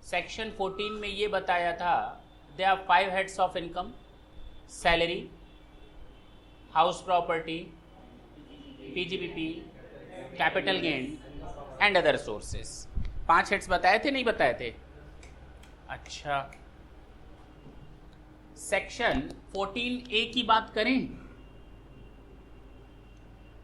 Section 14 में ये बताया था they are 5 heads of income, salary, house property, PGBP, capital gain and other sources. 5 heads बताए थे नहीं बताए थे? अच्छा, सेक्शन 14A की बात करें।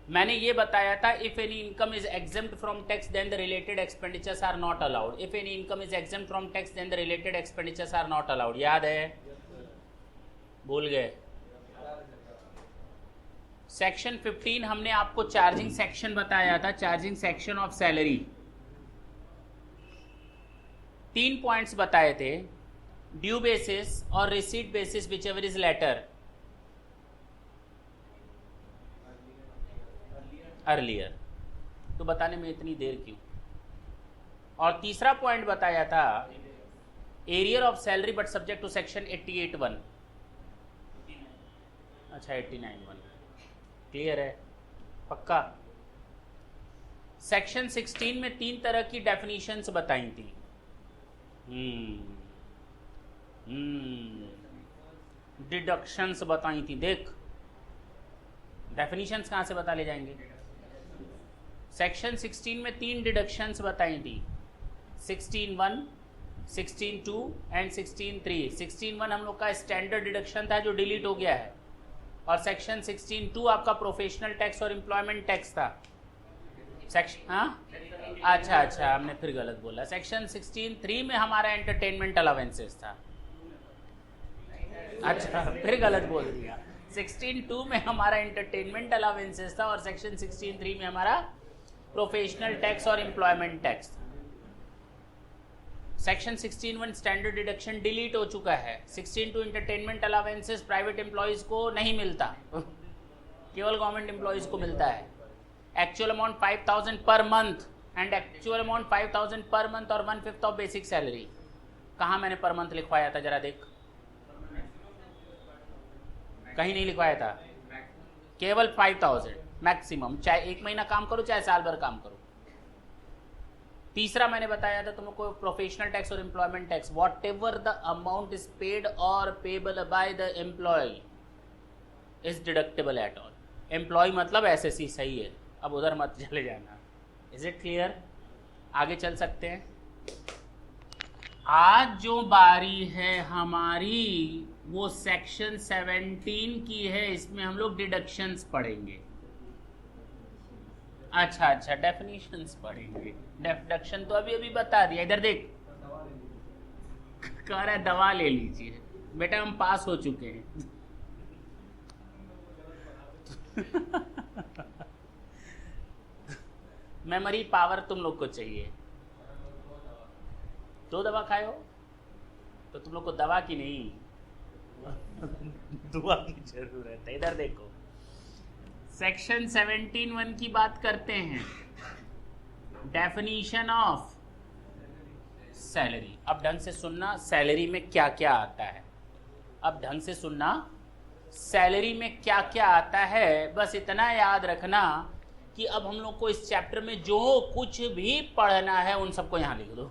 मैंने ये बताया था if any income is exempt from tax then the related expenditures are not allowed. If any income is exempt from tax then the related expenditures are not allowed. याद है? भूल गए? सेक्शन 15 हमने आपको चार्जिंग सेक्शन बताया था, charging section of salary. 3 points बताए थे, ड्यू बेसिस और receipt basis whichever is later earlier. तो बताने में इतनी देर क्यों? और तीसरा पॉइंट बताया था arrear of salary but subject to section 88(1). अच्छा 89(1) क्लियर है? पक्का? सेक्शन 16 में 3 तरह की डेफिनेशंस बताई थी। डिडक्शंस बताई थी। देख डेफिनेशंस कहाँ से बता ले जाएंगे? सेक्शन 16 में 3 डिडक्शंस बताई थी, 16(1), 16(2) एंड 16(3). 16(1) हम लोग का स्टैंडर्ड डिडक्शन था जो डिलीट हो गया है, और सेक्शन 16(2) आपका प्रोफेशनल टैक्स और एम्प्लॉयमेंट टैक्स था। सेक्शन अच्छा हमने फिर गलत बोला। सेक्शन 16(3) में हमारा एंटरटेनमेंट अलावेंसेस था। अच्छा फिर गलत बोल दिया। 16(2) में हमारा एंटरटेनमेंट अलावेंसेस था और सेक्शन 16(3) में हमारा प्रोफेशनल टैक्स और employment tax. Section 16(1) standard deduction delete हो चुका है। 16(2) एंटरटेनमेंट अलावेंसेस प्राइवेट एम्प्लॉयज को नहीं मिलता, केवल गवर्नमेंट एम्प्लॉयज को मिलता है। Actual amount 5,000 per month and actual amount 5,000 per month और 1/5 ऑफ बेसिक सैलरी। कहाँ मैंने पर मंथ लिखवाया था जरा देख? कहीं नहीं लिखवाया था। केवल 5,000 मैक्सिमम, चाहे 1 महीना काम करो चाहे साल भर काम करो। तीसरा मैंने बताया था तुमको प्रोफेशनल टैक्स और employment tax, whatever the amount is paid or payable by the employee is deductible at all. Employee मतलब एसएससी, सही है, अब उधर मत चले जाना। Is it clear? आगे चल सकते हैं। आज जो बारी है हमारी वो सेक्शन 17 की है, इसमें हम लोग डिडक्शंस पढ़ेंगे। अच्छा डेफिनेशंस पढ़ेंगे। डिडक्शन तो अभी बता दिया। इधर देख, कह रहा है दवा ले लीजिए। बेटा हम पास हो चुके हैं। मेमोरी पावर तुम लोग को चाहिए। 2 दवा खाए हो तो तुम लोग को दवा की नहीं दुआ की जरूरत है। इधर देखो, सेक्शन 17(1) की बात करते हैं, डेफिनेशन ऑफ सैलरी। अब ढंग से सुनना, सैलरी में क्या क्या आता है। अब ढंग से सुनना, सैलरी में क्या क्या आता है बस इतना याद रखना कि अब हम लोग को इस चैप्टर में जो कुछ भी पढ़ना है उन सबको यहाँ लिख दो।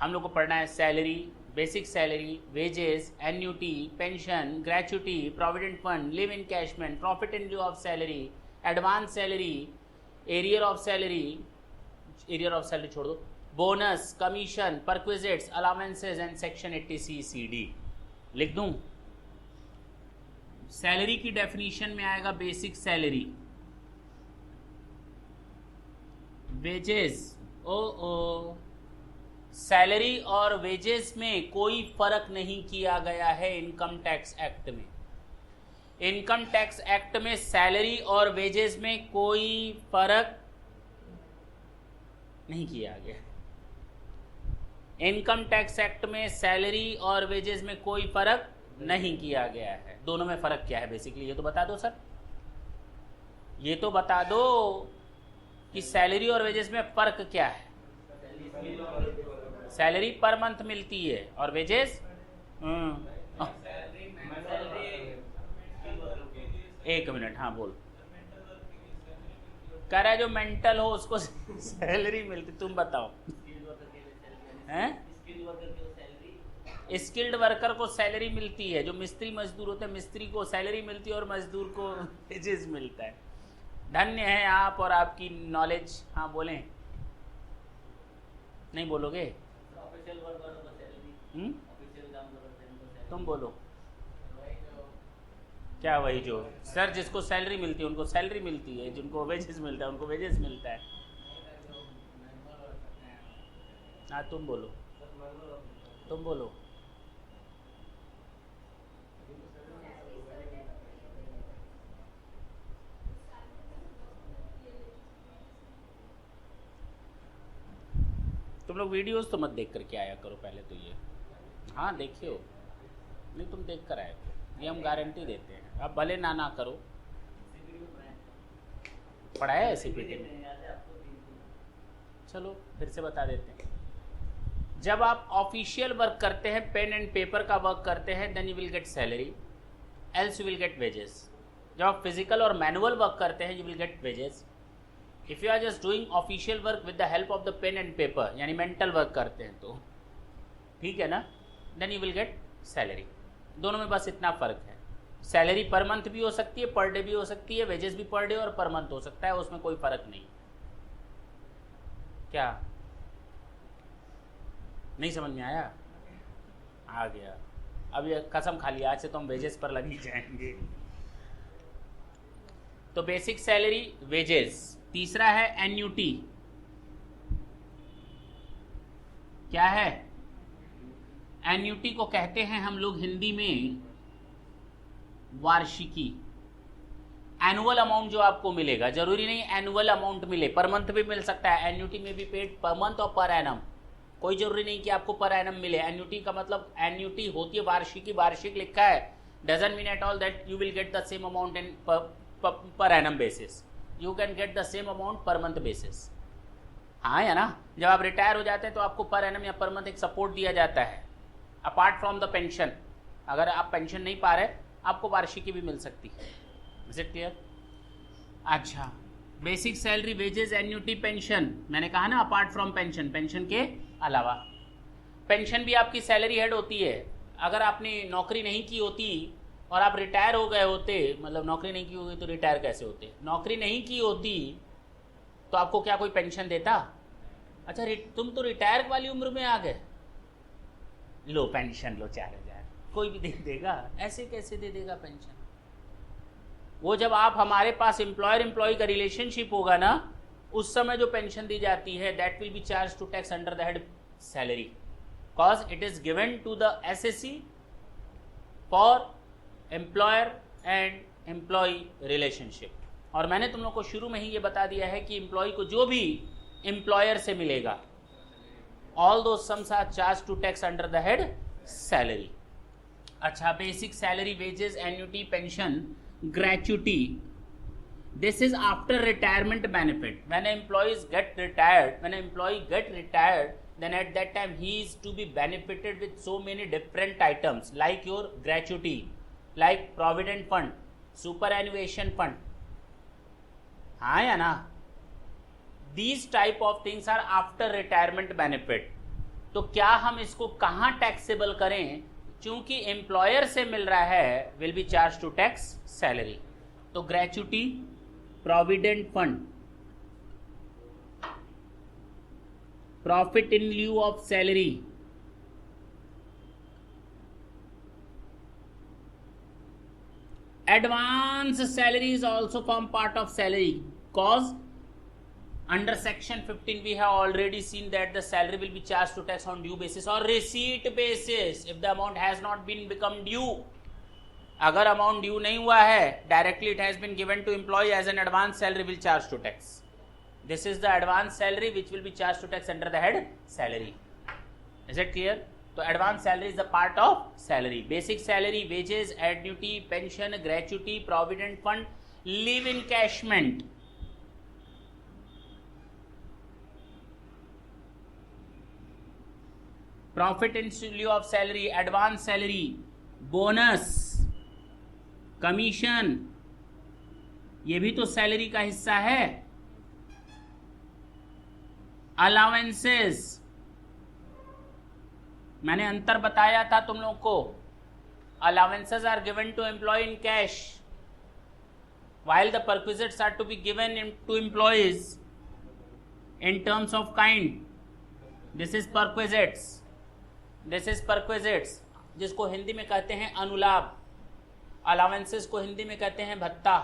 हम लोग को पढ़ना है salary, basic salary, wages, annuity, pension, gratuity, provident fund, live encashment, profit in lieu of salary, advance salary, arrear of salary छोड़ दो, bonus, commission, perquisites, allowances and section 80C(CD). लिख दूं? सैलरी की डेफिनेशन में आएगा बेसिक सैलरी, वेजेस, सैलरी और wages में कोई फर्क नहीं किया गया है इनकम टैक्स एक्ट में। इनकम टैक्स एक्ट में सैलरी और वेजेस में कोई फर्क नहीं किया गया। इनकम टैक्स एक्ट में सैलरी और वेजेस में कोई फर्क नहीं किया गया है। दोनों में फर्क क्या है बेसिकली ये तो बता दो सर, ये तो बता दो कि सैलरी और वेजेस में फर्क क्या है। सैलरी पर मंथ मिलती है और वेजेस एक मिनट, हाँ बोल। कह रहा है जो मेंटल हो उसको सैलरी मिलती, तुम बताओ। हैं? स्किल्ड वर्कर को सैलरी मिलती है, जो मिस्त्री मजदूर होते हैं मिस्त्री को सैलरी मिलती है और मजदूर को वेजेस मिलता है। धन्य है आप और आपकी नॉलेज। हाँ बोलें, नहीं बोलोगे? तुम बोलो। क्या वही जो सर जिसको सैलरी मिलती है उनको सैलरी मिलती है, जिनको वेजेस मिलता है उनको वेजेस मिलता है। हाँ तुम बोलो, तुम बोलो। तुम लोग वीडियोस तो मत देख करके आया करो पहले तो ये। हाँ देखियो, नहीं तुम देख कर आए, ये हम गारंटी देते हैं। अब भले ना करो, पढ़ाया है सीपीटी में। चलो फिर से बता देते हैं। जब आप ऑफिशियल वर्क करते हैं, पेन एंड पेपर का वर्क करते हैं, then you will get salary, else you will get wages. जब आप फिजिकल और मैनुअल वर्क करते हैं, you will get wages. If you are just doing official work with the help of the pen and paper, यानी mental work करते हैं तो ठीक है ना, then you will get salary. दोनों में बस इतना फर्क है। सैलरी पर मंथ भी हो सकती है, पर डे भी हो सकती है, वेजेस भी पर डे और पर मंथ हो सकता है, उसमें कोई फर्क नहीं। क्या नहीं समझ में आया? आ गया। अब ये कसम खा लिया, आज से तो हम वेजेस पर लग ही जाएंगे। तो बेसिक सैलरी, वेजेस। तीसरा है एन्यूटी। क्या है? एन्यूटी को कहते हैं हम लोग हिंदी में वार्षिकी। एनुअल अमाउंट जो आपको मिलेगा, जरूरी नहीं एनुअल अमाउंट मिले, पर मंथ भी मिल सकता है। एन्यूटी में भी पेड पर मंथ और पर एनम, कोई जरूरी नहीं कि आपको पर एनम मिले। एन्यूटी का मतलब एन्यूटी होती है वार्षिकी, वार्षिक लिखा है, doesn't mean at all that you will get the same amount in per annum basis, you can get the same amount per month basis. हाँ या ना? जब आप रिटायर हो जाते हैं तो आपको पर एनम या पर मंथ एक सपोर्ट दिया जाता है अपार्ट फ्रॉम द पेंशन। अगर आप पेंशन नहीं पा रहे, आपको वार्षिकी भी मिल सकती है। Is it clear? अच्छा, basic salary, wages, annuity, pension. मैंने कहा ना अपार्ट फ्रॉम पेंशन, पेंशन के अलावा। पेंशन भी आपकी सैलरी हेड होती है। अगर आपने नौकरी नहीं की होती और आप रिटायर हो गए होते, मतलब नौकरी नहीं की होगी तो रिटायर कैसे होते? नौकरी नहीं की होती तो आपको क्या कोई पेंशन देता? अच्छा तुम तो रिटायर वाली उम्र में आ गए, लो पेंशन लो 4000, कोई भी दे देगा? ऐसे कैसे दे देगा पेंशन? वो जब आप हमारे पास एम्प्लॉयर एम्प्लॉय का रिलेशनशिप होगा ना, उस समय जो पेंशन दी जाती है, that will be charge to tax under the head salary, cause it is given to the SSC for employer and employee relationship. और मैंने तुम लोग को शुरू में ही ये बता दिया है कि एम्प्लॉय को जो भी एम्प्लॉयर से मिलेगा, all those sums are charge to tax under the head salary. अच्छा, basic salary, wages, annuity, pension, gratuity. This is after retirement benefit. When an employee get retired, then at that time he is to be benefited with so many different items, like your gratuity, like provident fund, superannuation fund. हाँ या ना? These type of things are after retirement benefit. तो क्या हम इसको कहाँ taxable करें? चूंकि एम्प्लॉयर से मिल रहा है, will be charge to tax salary. तो gratuity, provident fund, profit in lieu of salary, advance salary is also form part of salary, cause under section 15 we have already seen that the salary will be charged to tax on due basis or receipt basis if the amount has not been become due. अगर amount due नहीं हुआ है, directly it has been given to employee as an advance salary, will charge to tax. This is the advance salary which will be charged to tax under the head salary. Is it clear? तो advance salary is the part of salary. Basic salary, wages, annuity, pension, gratuity, provident fund, leave encashment. Profit in लिeu of salary, advance salary, bonus, commission, ये भी तो salary का हिस्सा है। Allowances, मैंने अंतर बताया था तुम लोग को। Allowances are given to employee in cash while the perquisites are to be given to employees in terms of kind. This is perquisites. This is perquisites, जिसको हिंदी में कहते हैं अनुलाभ। अलाउंसेस को हिंदी में कहते हैं भत्ता।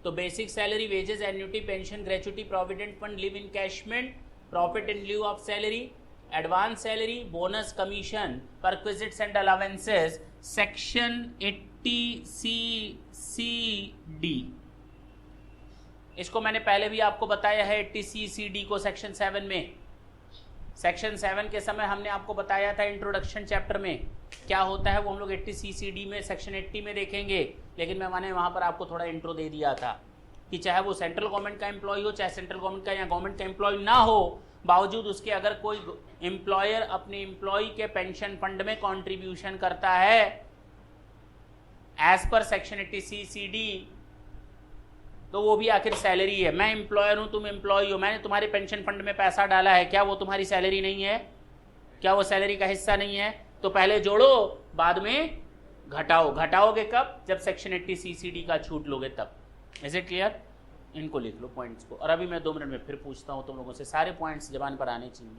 तो basic salary, wages, annuity, pension, gratuity, provident fund, live in encashment, profit in lieu of salary, advance salary, bonus, commission, perquisites and allowances, section 80C/C/D। इसको मैंने पहले भी आपको बताया है 80C/C/D को सेक्शन 7 में। सेक्शन 7 के समय हमने आपको बताया था इंट्रोडक्शन चैप्टर में क्या होता है, वो हम लोग 80C/C/D में सेक्शन 80 में देखेंगे। लेकिन मैंने वहाँ पर आपको थोड़ा इंट्रो दे दिया था कि चाहे वो सेंट्रल गवर्नमेंट का एम्प्लॉय हो, चाहे सेंट्रल गवर्नमेंट का या गवर्नमेंट का एम्प्लॉय ना हो, बावजूद उसके अगर कोई एम्प्लॉयर अपने एम्प्लॉय के पेंशन फंड में कंट्रीब्यूशन करता है एज पर सेक्शन 80C/C/D, तो वो भी आखिर सैलरी है। मैं एम्प्लॉयर हूं, तुम एम्प्लॉय हो, मैंने तुम्हारे पेंशन फंड में पैसा डाला है, क्या वो तुम्हारी सैलरी नहीं है? क्या वो सैलरी का हिस्सा नहीं है? तो पहले जोड़ो, बाद में घटाओ। घटाओगे कब? जब सेक्शन 80C/C/D का छूट लोगे तब। Is it clear? इनको लिख लो पॉइंट्स को। और अभी मैं 2 मिनट में फिर पूछता हूं तुम लोगों से, सारे पॉइंट्स जबान पर आने चाहिए।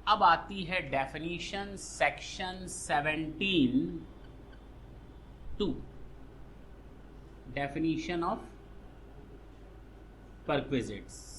अब आती है definition section 17(2), definition of perquisites.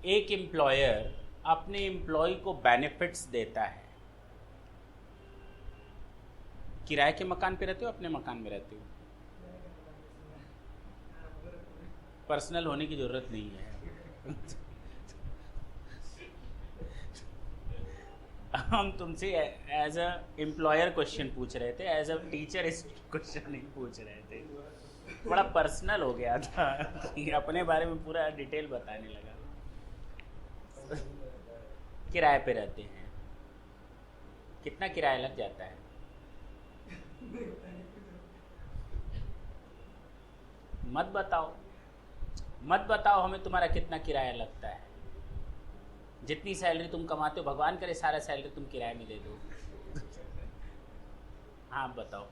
एक एम्प्लॉयर अपने एम्प्लॉय को बेनिफिट्स देता है। किराए के मकान पे रहते हो, अपने मकान में रहते हो? पर्सनल होने की जरूरत नहीं है। हम तुमसे एज अ एम्प्लॉयर क्वेश्चन पूछ रहे थे, एज अ टीचर इस क्वेश्चन नहीं पूछ रहे थे। बड़ा पर्सनल हो गया था कि अपने बारे में पूरा डिटेल बताने लगा। किराए पे रहते हैं, कितना किराया लग जाता है? मत बताओ, मत बताओ हमें तुम्हारा कितना किराया लगता है। जितनी सैलरी तुम कमाते हो, भगवान करे सारा सैलरी तुम किराए में दे दो। हाँ बताओ,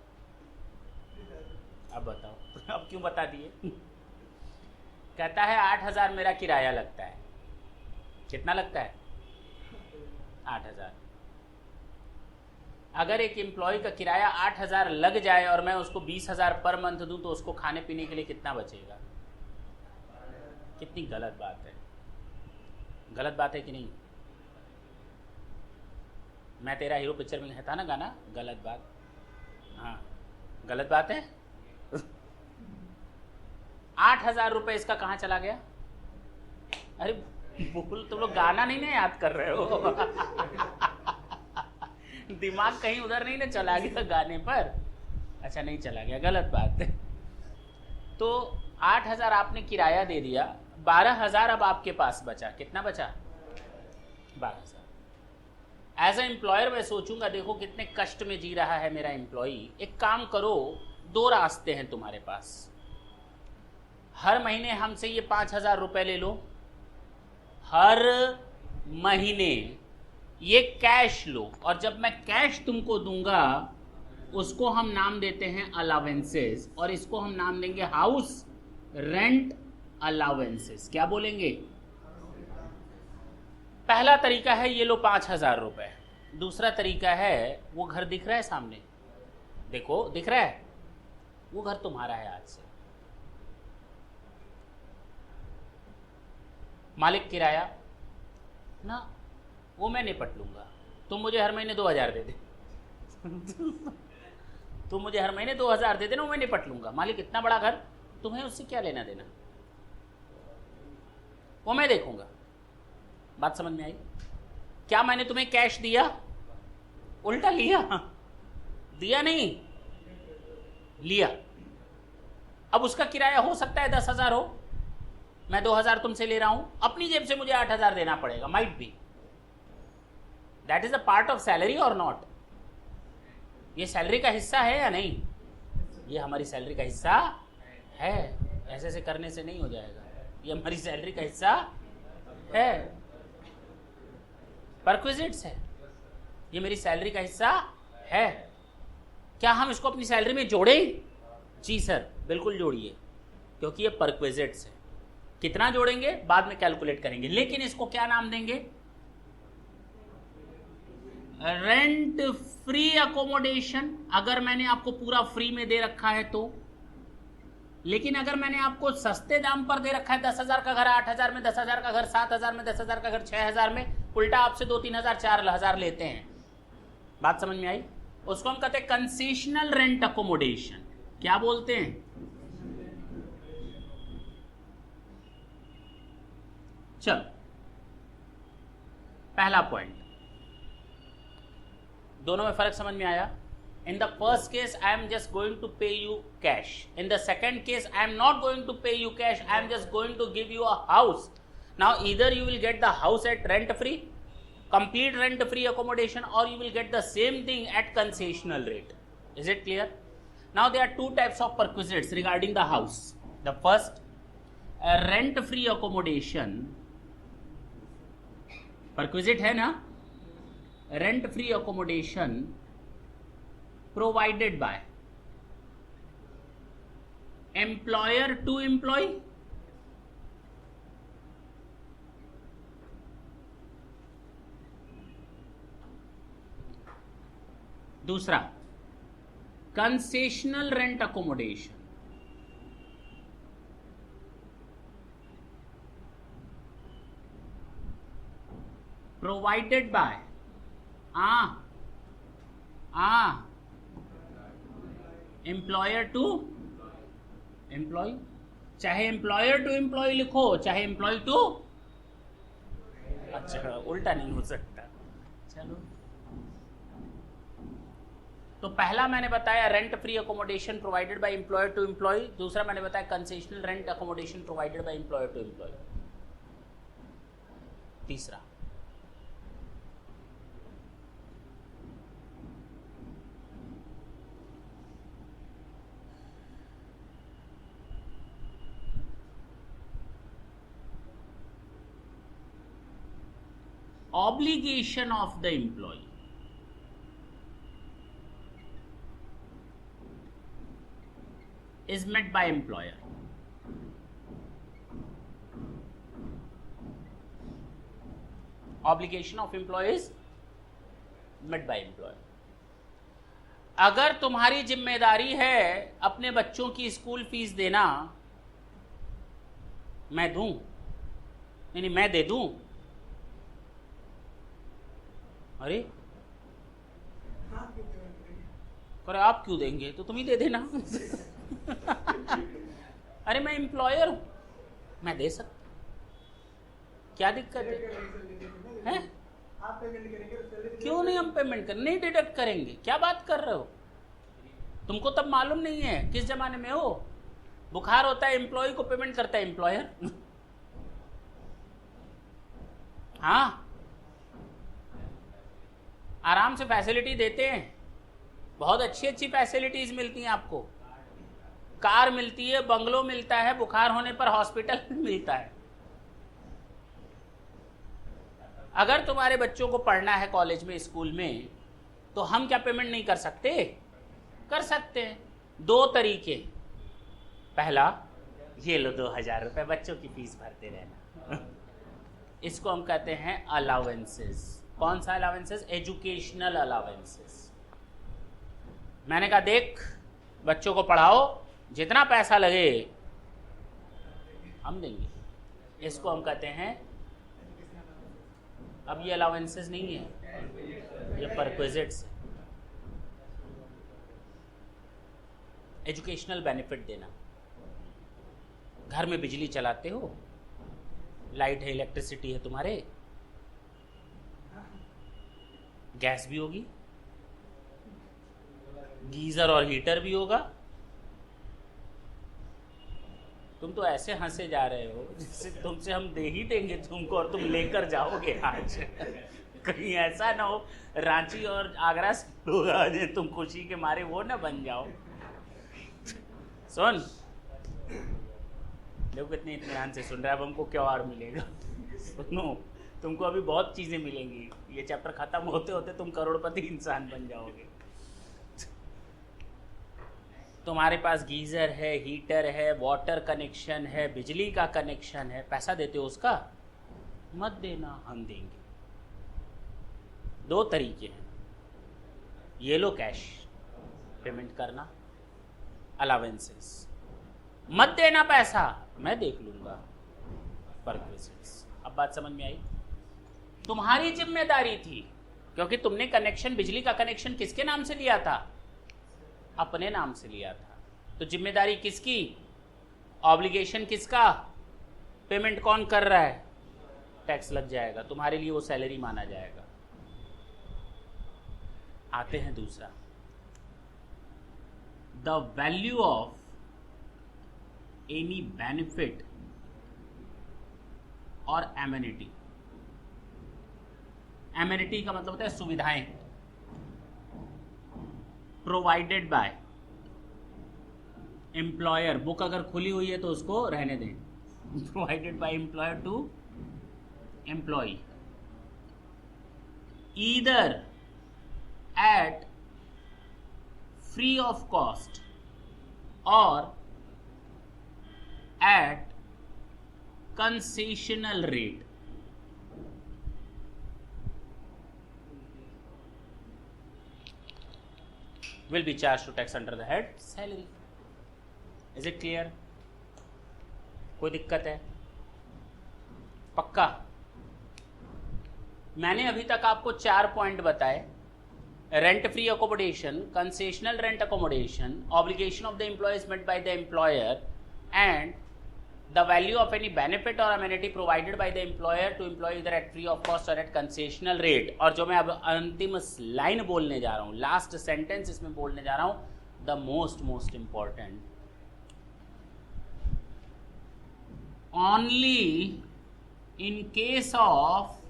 अब बताओ। अब क्यों बता दिए? कहता है 8,000 मेरा किराया लगता है। कितना लगता है? 8,000। अगर एक एम्प्लॉय का किराया 8,000 लग जाए और मैं उसको 20,000 पर मंथ दूं, तो उसको खाने पीने के लिए कितना बचेगा? कितनी गलत बात है। गलत बात है कि नहीं? मैं तेरा हीरो पिक्चर में था ना गाना, गलत बात। हाँ गलत बात है। 8,000 रुपए इसका कहाँ चला गया? अरे बोल, तुम लोग गाना नहीं ना याद कर रहे हो। दिमाग कहीं उधर नहीं ना चला गया गाने पर? अच्छा नहीं चला गया, गलत बात है। तो 8,000 आपने किराया दे दिया, 12,000 अब आपके पास बचा। कितना बचा? 12,000। एज ए एम्प्लॉयर मैं सोचूंगा, देखो कितने कष्ट में जी रहा है मेरा एम्प्लॉई। एक काम करो, 2 रास्ते हैं तुम्हारे पास। हर महीने हमसे ये 5,000 रुपए ले लो, हर महीने ये कैश लो, और जब मैं कैश तुमको दूंगा उसको हम नाम देते हैं अलावेंसेस, और इसको हम नाम देंगे हाउस रेंट अलावेंसेस। क्या बोलेंगे? पहला तरीका है ये लो 5,000 रुपए। दूसरा तरीका है, वो घर दिख रहा है सामने, देखो दिख रहा है, वो घर तुम्हारा है आज से। मालिक किराया ना, वो मैं निपट लूँगा, तुम मुझे हर महीने 2000 दे दे तुम मुझे हर महीने 2000 दे देना, वो मैं निपट लूँगा। मालिक इतना बड़ा घर, तुम्हें उससे क्या लेना देना, वो मैं देखूँगा। बात समझ में आई? क्या मैंने तुम्हें कैश दिया? उल्टा लिया, दिया नहीं लिया। अब उसका किराया हो सकता है 10,000 हो, मैं 2,000 तुमसे ले रहा हूं, अपनी जेब से मुझे 8,000 देना पड़ेगा, might be. That is a part of salary और नॉट? ये सैलरी का हिस्सा है या नहीं? ये हमारी सैलरी का हिस्सा है, ऐसे ऐसे करने से नहीं हो जाएगा, ये हमारी सैलरी का हिस्सा है, परक्विजिट्स है, ये मेरी सैलरी का हिस्सा है। क्या हम इसको अपनी सैलरी में जोड़ें? जी सर, बिल्कुल जोड़िए, क्योंकि ये परक्विजिट्स है। कितना जोड़ेंगे बाद में कैलकुलेट करेंगे, लेकिन इसको क्या नाम देंगे? Rent free accommodation. अगर मैंने आपको पूरा फ्री में दे रखा है तो, लेकिन अगर मैंने आपको सस्ते दाम पर दे रखा है, 10,000 का घर 8,000 में, 10,000 का घर 7,000 में, 10,000 का घर 6,000 में, उल्टा आपसे 2-3,000 4,000 लेते हैं। बात समझ में आई? उसको हम कहते हैं कंसेशनल रेंट अकोमोडेशन। क्या बोलते हैं? चल, पहला पॉइंट, दोनों में फर्क समझ में आया? In the first case, I am just going to pay you cash. In the second case, I am not going to pay you cash. I am just going to give you a house. Now, either you will get the house at rent-free, complete rent-free accommodation, or you will get the same thing at concessional rate. Is it clear? Now, there are two types of perquisites regarding the house. The first, rent-free accommodation. Perquisite है ना? Rent-free accommodation provided by employer to employee, दूसरा concessional rent accommodation provided by employer to employee. चाहे employer to employee लिखो, चाहे employ to, अच्छा उल्टा नहीं हो सकता। चलो, तो पहला मैंने बताया rent free accommodation provided by employer to employee, दूसरा मैंने बताया concessional rent accommodation provided by employer to employee. तीसरा, obligation of the employee is met by employer. Obligation of employee is met by employer. अगर तुम्हारी जिम्मेदारी है अपने बच्चों की स्कूल फीस देना, मैं दूं? नहीं, मैं दे दूं? अरे आप क्यों देंगे? तो तुम ही दे देना अरे मैं एम्प्लॉयर हूं, मैं दे सकता, क्या दिक्कत है? क्यों नहीं हम पेमेंट कर, नहीं डिडक्ट करेंगे? क्या बात कर रहे हो? तुमको तब मालूम नहीं है किस जमाने में हो। बुखार होता है एम्प्लॉय को पेमेंट करता है एम्प्लॉयर हाँ, आराम से फैसिलिटी देते हैं, बहुत अच्छी अच्छी फैसिलिटीज मिलती हैं आपको, कार मिलती है, बंगलो मिलता है, बुखार होने पर हॉस्पिटल मिलता है। अगर तुम्हारे बच्चों को पढ़ना है कॉलेज में, स्कूल में, तो हम क्या पेमेंट नहीं कर सकते? कर सकते हैं। दो तरीके, पहला ये लो 2,000 रुपए बच्चों की फीस भरते रहना इसको हम कहते हैं अलाउंसेस। कौन सा अलाउंसेस? Educational allowances. मैंने कहा देख बच्चों को पढ़ाओ, जितना पैसा लगे हम देंगे। इसको हम कहते हैं अब ये अलाउंसेस नहीं है, ये परक्विजिट्स है। एजुकेशनल बेनिफिट देना, घर में बिजली चलाते हो, लाइट है, इलेक्ट्रिसिटी है तुम्हारे, गैस भी होगी, गीजर और हीटर भी होगा। तुम तो ऐसे हंसे जा रहे हो जैसे तुमसे हम दे ही देंगे तुमको और तुम लेकर जाओगे आज। कहीं ऐसा ना हो रांची और आगरा से लोग आ जाए, तुम खुशी के मारे वो ना बन जाओ। सुन, देखो कितने इत्मीनान से सुन रहा है। अब हमको क्या और मिलेगा? सुनो, तुमको अभी बहुत चीजें मिलेंगी। ये चैप्टर खत्म होते होते तुम करोड़पति इंसान बन जाओगे। तुम्हारे पास गीजर है, हीटर है, वाटर कनेक्शन है, बिजली का कनेक्शन है, पैसा देते हो उसका? मत देना, हम देंगे। दो तरीके हैं, ये लो कैश पेमेंट करना, अलावेंसेस, मत देना पैसा, मैं देख लूंगा परक्विजिट्स। अब बात समझ में आई? तुम्हारी जिम्मेदारी थी, क्योंकि तुमने कनेक्शन, बिजली का कनेक्शन किसके नाम से लिया था? अपने नाम से लिया था। तो जिम्मेदारी किसकी? ऑब्लिगेशन किसका? पेमेंट कौन कर रहा है? टैक्स लग जाएगा, तुम्हारे लिए वो सैलरी माना जाएगा। आते हैं दूसरा, the value of any benefit और एमेनिटी। एमेनिटी का मतलब होता है सुविधाएं, प्रोवाइडेड बाय एम्प्लॉयर। बुक अगर खुली हुई है तो उसको रहने दें। Provided by employer to employee, either at free of cost or at concessional rate. will be charged to tax under the head salary. Is it clear? कोई दिक्कत है? पक्का? मैंने अभी तक आपको 4 पॉइंट बताए, rent free accommodation, concessional rent accommodation, obligation of the employees met by the employer and the value of any benefit or amenity provided by the employer to employee either at free of cost or at concessional rate। और जो मैं अब अंतिम line बोलने जा रहा हूँ, last sentence इसमें बोलने जा रहा हूँ, the most important, only in case of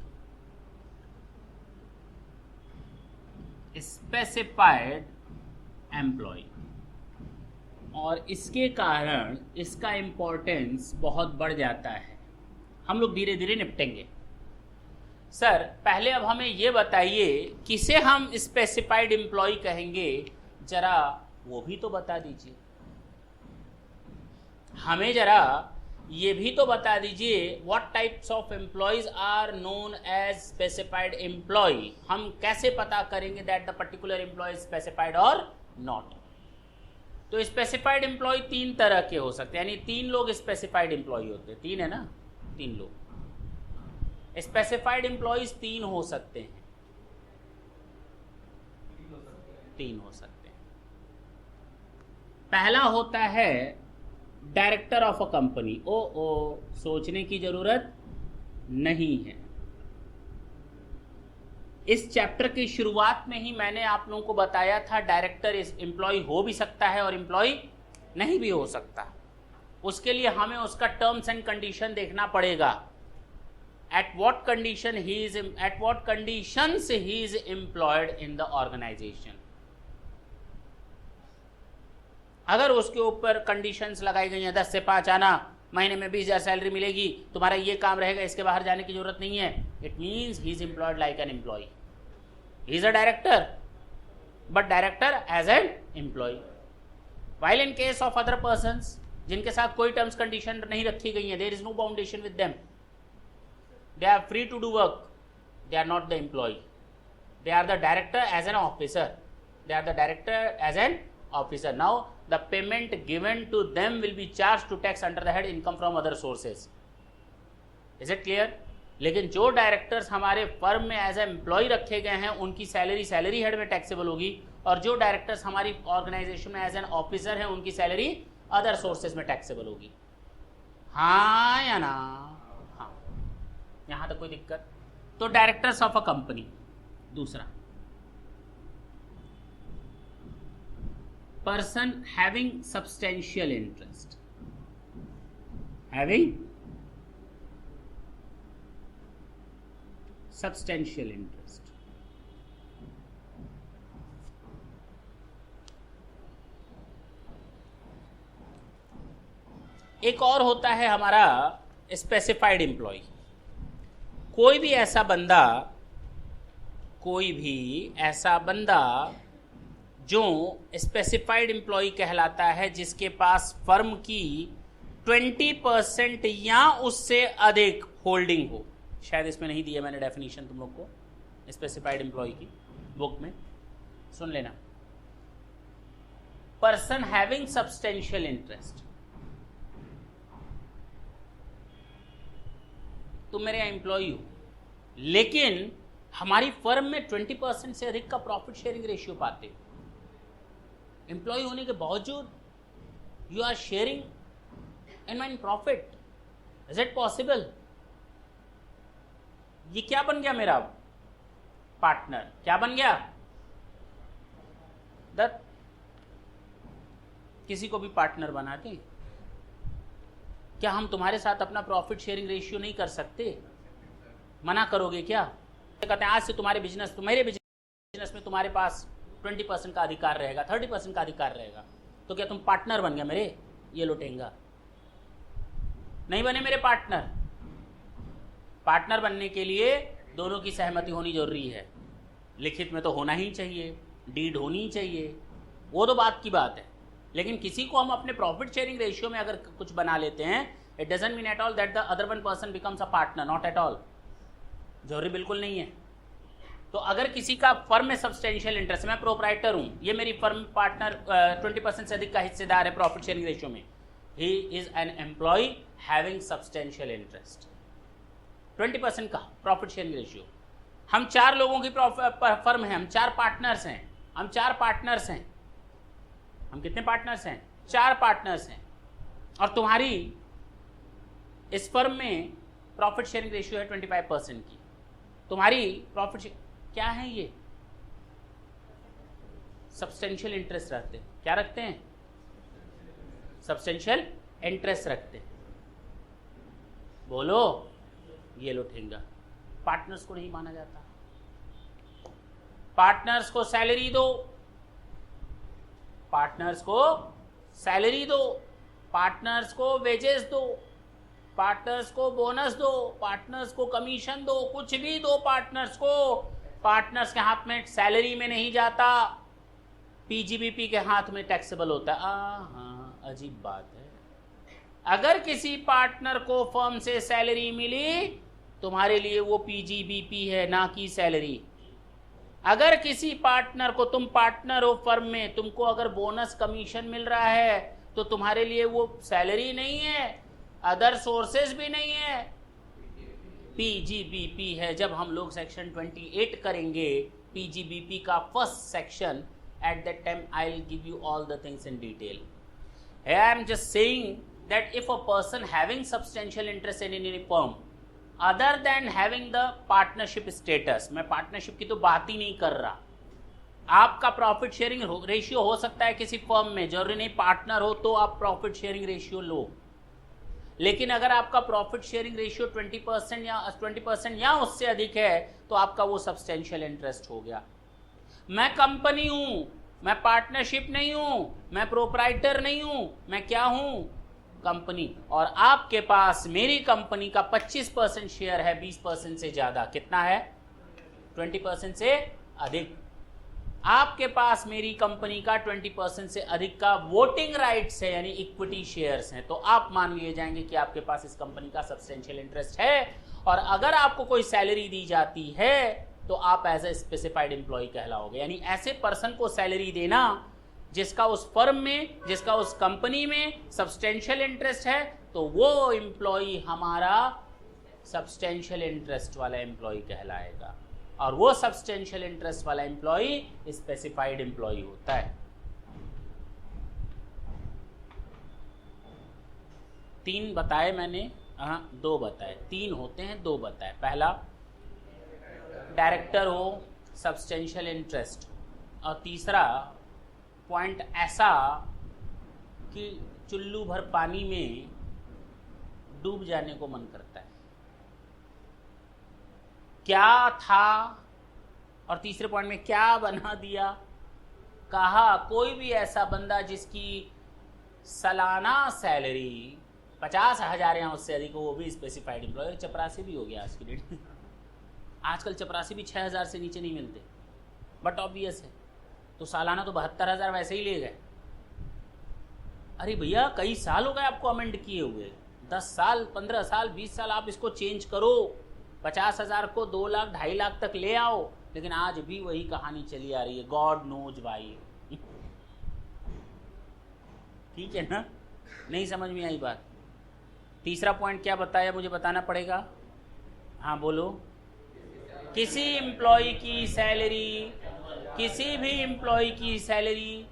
specified employee. और इसके कारण इसका इम्पोर्टेंस बहुत बढ़ जाता है। हम लोग धीरे धीरे निपटेंगे। सर पहले अब हमें ये बताइए किसे हम स्पेसिफाइड एम्प्लॉय कहेंगे, जरा वो भी तो बता दीजिए। हमें जरा ये भी तो बता दीजिए, what types of employees are known as specified employee. हम कैसे पता करेंगे that the particular employee is specified और नॉट? तो स्पेसिफाइड एम्प्लॉय 3 तरह के हो सकते हैं, यानी 3 लोग स्पेसिफाइड एम्प्लॉय होते हैं। 3 है ना? 3 लोग स्पेसिफाइड एम्प्लॉयज 3 हो सकते हैं। 3 हो सकते हैं। पहला होता है डायरेक्टर ऑफ अ कंपनी। ओ सोचने की जरूरत नहीं है। इस चैप्टर की शुरुआत में ही मैंने आप लोगों को बताया था डायरेक्टर एम्प्लॉय हो भी सकता है और एम्प्लॉय नहीं भी हो सकता। उसके लिए हमें उसका टर्म्स एंड कंडीशन देखना पड़ेगा। At what conditions he is employed in the organisation. अगर उसके ऊपर कंडीशंस लगाई गई हैं 10 से 5 आना, महीने में 20,000 सैलरी मिलेगी, तुम्हारा ये काम रहेगा, इसके बाहर जाने की जरूरत नहीं है, it means he is employed like an employee. He is a director but director as an employee. While in case of other persons जिनके साथ कोई टर्म्स कंडीशन नहीं रखी गई है, there is no boundation with them, they are free to do work, they are not the employee, they are the director as an officer, they are the director as an officer. Now the payment given to them will be charged to tax under the head income from other sources. Is it clear? लेकिन जो directors हमारे firm में as employ रखे गए हैं उनकी salary head में taxable होगी, और जो डायरेक्टर्स हमारी ऑर्गेनाइजेशन में एज एन ऑफिसर हैं उनकी सैलरी अदर सोर्सेज में टैक्सेबल होगी। हाँ या ना? हाँ, यहां तक कोई दिक्कत? तो डायरेक्टर्स ऑफ अ कंपनी। दूसरा, person having substantial interest, having substantial interest. एक और होता है हमारा स्पेसिफाइड एम्प्लॉय। कोई भी ऐसा बंदा जो स्पेसिफाइड एम्प्लॉय कहलाता है, जिसके पास फर्म की 20% या उससे अधिक होल्डिंग हो। शायद इसमें नहीं दिया मैंने डेफिनेशन तुम लोग को स्पेसिफाइड एम्प्लॉय की, बुक में सुन लेना। पर्सन हैविंग सब्सटेंशियल इंटरेस्ट, तुम मेरे एम्प्लॉय हो, लेकिन हमारी फर्म में 20% से अधिक का प्रॉफिट शेयरिंग रेशियो पाते हो। एम्प्लॉय होने के बावजूद you are sharing in my profit, is it possible? ये क्या बन गया मेरा पार्टनर? क्या बन गया? दत्त, किसी को भी पार्टनर बनाते, क्या हम तुम्हारे साथ अपना प्रॉफिट शेयरिंग रेशियो नहीं कर सकते? मना करोगे क्या? कहते हैं आज से तुम्हारे बिजनेस में तुम्हारे पास 20% का अधिकार रहेगा, 30% का अधिकार रहेगा। तो क्या तुम पार्टनर बन गया मेरे? ये लुटेंगा नहीं बने मेरे पार्टनर। पार्टनर बनने के लिए दोनों की सहमति होनी जरूरी है। लिखित में तो होना ही चाहिए, डीड होनी चाहिए, वो तो बात की बात है। लेकिन किसी को हम अपने प्रॉफिट शेयरिंग रेशियो में अगर कुछ बना लेते हैं, it doesn't mean at all that the other one person becomes a partner, not at all. जरूरी बिल्कुल नहीं है। तो अगर किसी का फर्म में सब्सटेंशियल इंटरेस्ट, मैं प्रोप्राइटर हूं, ये मेरी फर्म पार्टनर 20% से अधिक का हिस्सेदार है प्रॉफिट शेयरिंग रेशियो में, he is an employee having substantial interest. 20% का प्रॉफिट शेयरिंग रेशियो। हम 4 लोगों की फर्म है, हम 4 पार्टनर्स हैं, हम कितने पार्टनर्स हैं? 4 पार्टनर्स हैं। और तुम्हारी इस फर्म में प्रॉफिट शेयरिंग रेशियो है 25% की। तुम्हारी प्रॉफिट क्या है? ये सब्सटेंशियल इंटरेस्ट रखते हैं। क्या रखते हैं? सब्सटेंशियल इंटरेस्ट रखते हैं। बोलो, ये लो ठेंगा। पार्टनर्स को नहीं माना जाता। पार्टनर्स को सैलरी दो, पार्टनर्स को सैलरी दो, पार्टनर्स को वेजेस दो, पार्टनर्स को बोनस दो, पार्टनर्स को कमीशन दो, कुछ भी दो पार्टनर्स को। पार्टनर्स के हाथ में सैलरी में नहीं जाता, पीजीबीपी के हाथ में टैक्सेबल होता है। हाँ, अजीब बात है। अगर किसी पार्टनर को फर्म से सैलरी मिली, तुम्हारे लिए वो पीजीबीपी है, ना कि सैलरी। अगर किसी पार्टनर को, तुम पार्टनर हो फर्म में, तुमको अगर बोनस कमीशन मिल रहा है, तो तुम्हारे लिए वो सैलरी नहीं है, अदर सोर्सेज भी नहीं है, पीजीबीपी है। जब हम लोग सेक्शन 28 करेंगे पीजीबीपी का first section, at that time I'll give you all the things in detail. Here I am just saying that if a person having substantial interest in any firm other than having the partnership status, मैं partnership की तो बात ही नहीं कर रहा। आपका profit sharing ratio हो सकता है किसी फर्म में, जरूरी नहीं पार्टनर हो तो आप प्रॉफिट शेयरिंग रेशियो लो। लेकिन अगर आपका प्रॉफिट शेयरिंग रेशियो 20% या उससे अधिक है, तो आपका वो सब्सटेंशियल इंटरेस्ट हो गया। मैं कंपनी हूं, मैं पार्टनरशिप नहीं हूं, मैं प्रोप्राइटर नहीं हूं, मैं क्या हूं? कंपनी। और आपके पास मेरी कंपनी का 25% शेयर है, 20% से ज्यादा। कितना है? 20% से अधिक। आपके पास मेरी कंपनी का 20% से अधिक का वोटिंग राइट्स है, यानी इक्विटी शेयर्स हैं। तो आप मान लिए जाएंगे कि आपके पास इस कंपनी का सब्सटेंशियल इंटरेस्ट है। और अगर आपको कोई सैलरी दी जाती है, तो आप एज ए स्पेसिफाइड एम्प्लॉय कहलाओगे। यानी ऐसे पर्सन को सैलरी देना जिसका उस फर्म में, जिसका उस कंपनी में सब्सटेंशियल इंटरेस्ट है, तो वो एम्प्लॉय हमारा सब्सटेंशियल इंटरेस्ट वाला एम्प्लॉय कहलाएगा, और वो सब्सटेंशियल इंटरेस्ट वाला एम्प्लॉय स्पेसिफाइड एम्प्लॉय होता है। 3 बताए मैंने, हाँ 2 बताए, 3 होते हैं 2 बताए। पहला डायरेक्टर हो सब्सटेंशियल इंटरेस्ट, और तीसरा पॉइंट ऐसा कि चुल्लू भर पानी में डूब जाने को मन करता है, क्या था, और तीसरे पॉइंट में क्या बना दिया। कहा कोई भी ऐसा बंदा जिसकी सालाना सैलरी 50,000 या उससे अधिक हो, वो भी स्पेसिफाइड एम्प्लॉय। चपरासी भी हो गया आज की डेट में, आजकल चपरासी भी 6,000 से नीचे नहीं मिलते, बट ऑब्वियस है, तो सालाना तो 72,000 वैसे ही ले गए। अरे भैया कई साल हो गए आपको अमेंड किए हुए, 10 साल 15 साल 20 साल, आप इसको चेंज करो, 50,000 को 2 लाख 2.5 लाख तक ले आओ, लेकिन आज भी वही कहानी चली आ रही है, गॉड नोज वाई। ठीक है ना, नहीं समझ में आई बात। तीसरा पॉइंट क्या बताया, मुझे बताना पड़ेगा। हाँ बोलो। किसी एम्प्लॉय की सैलरी, किसी भी एम्प्लॉय की सैलरी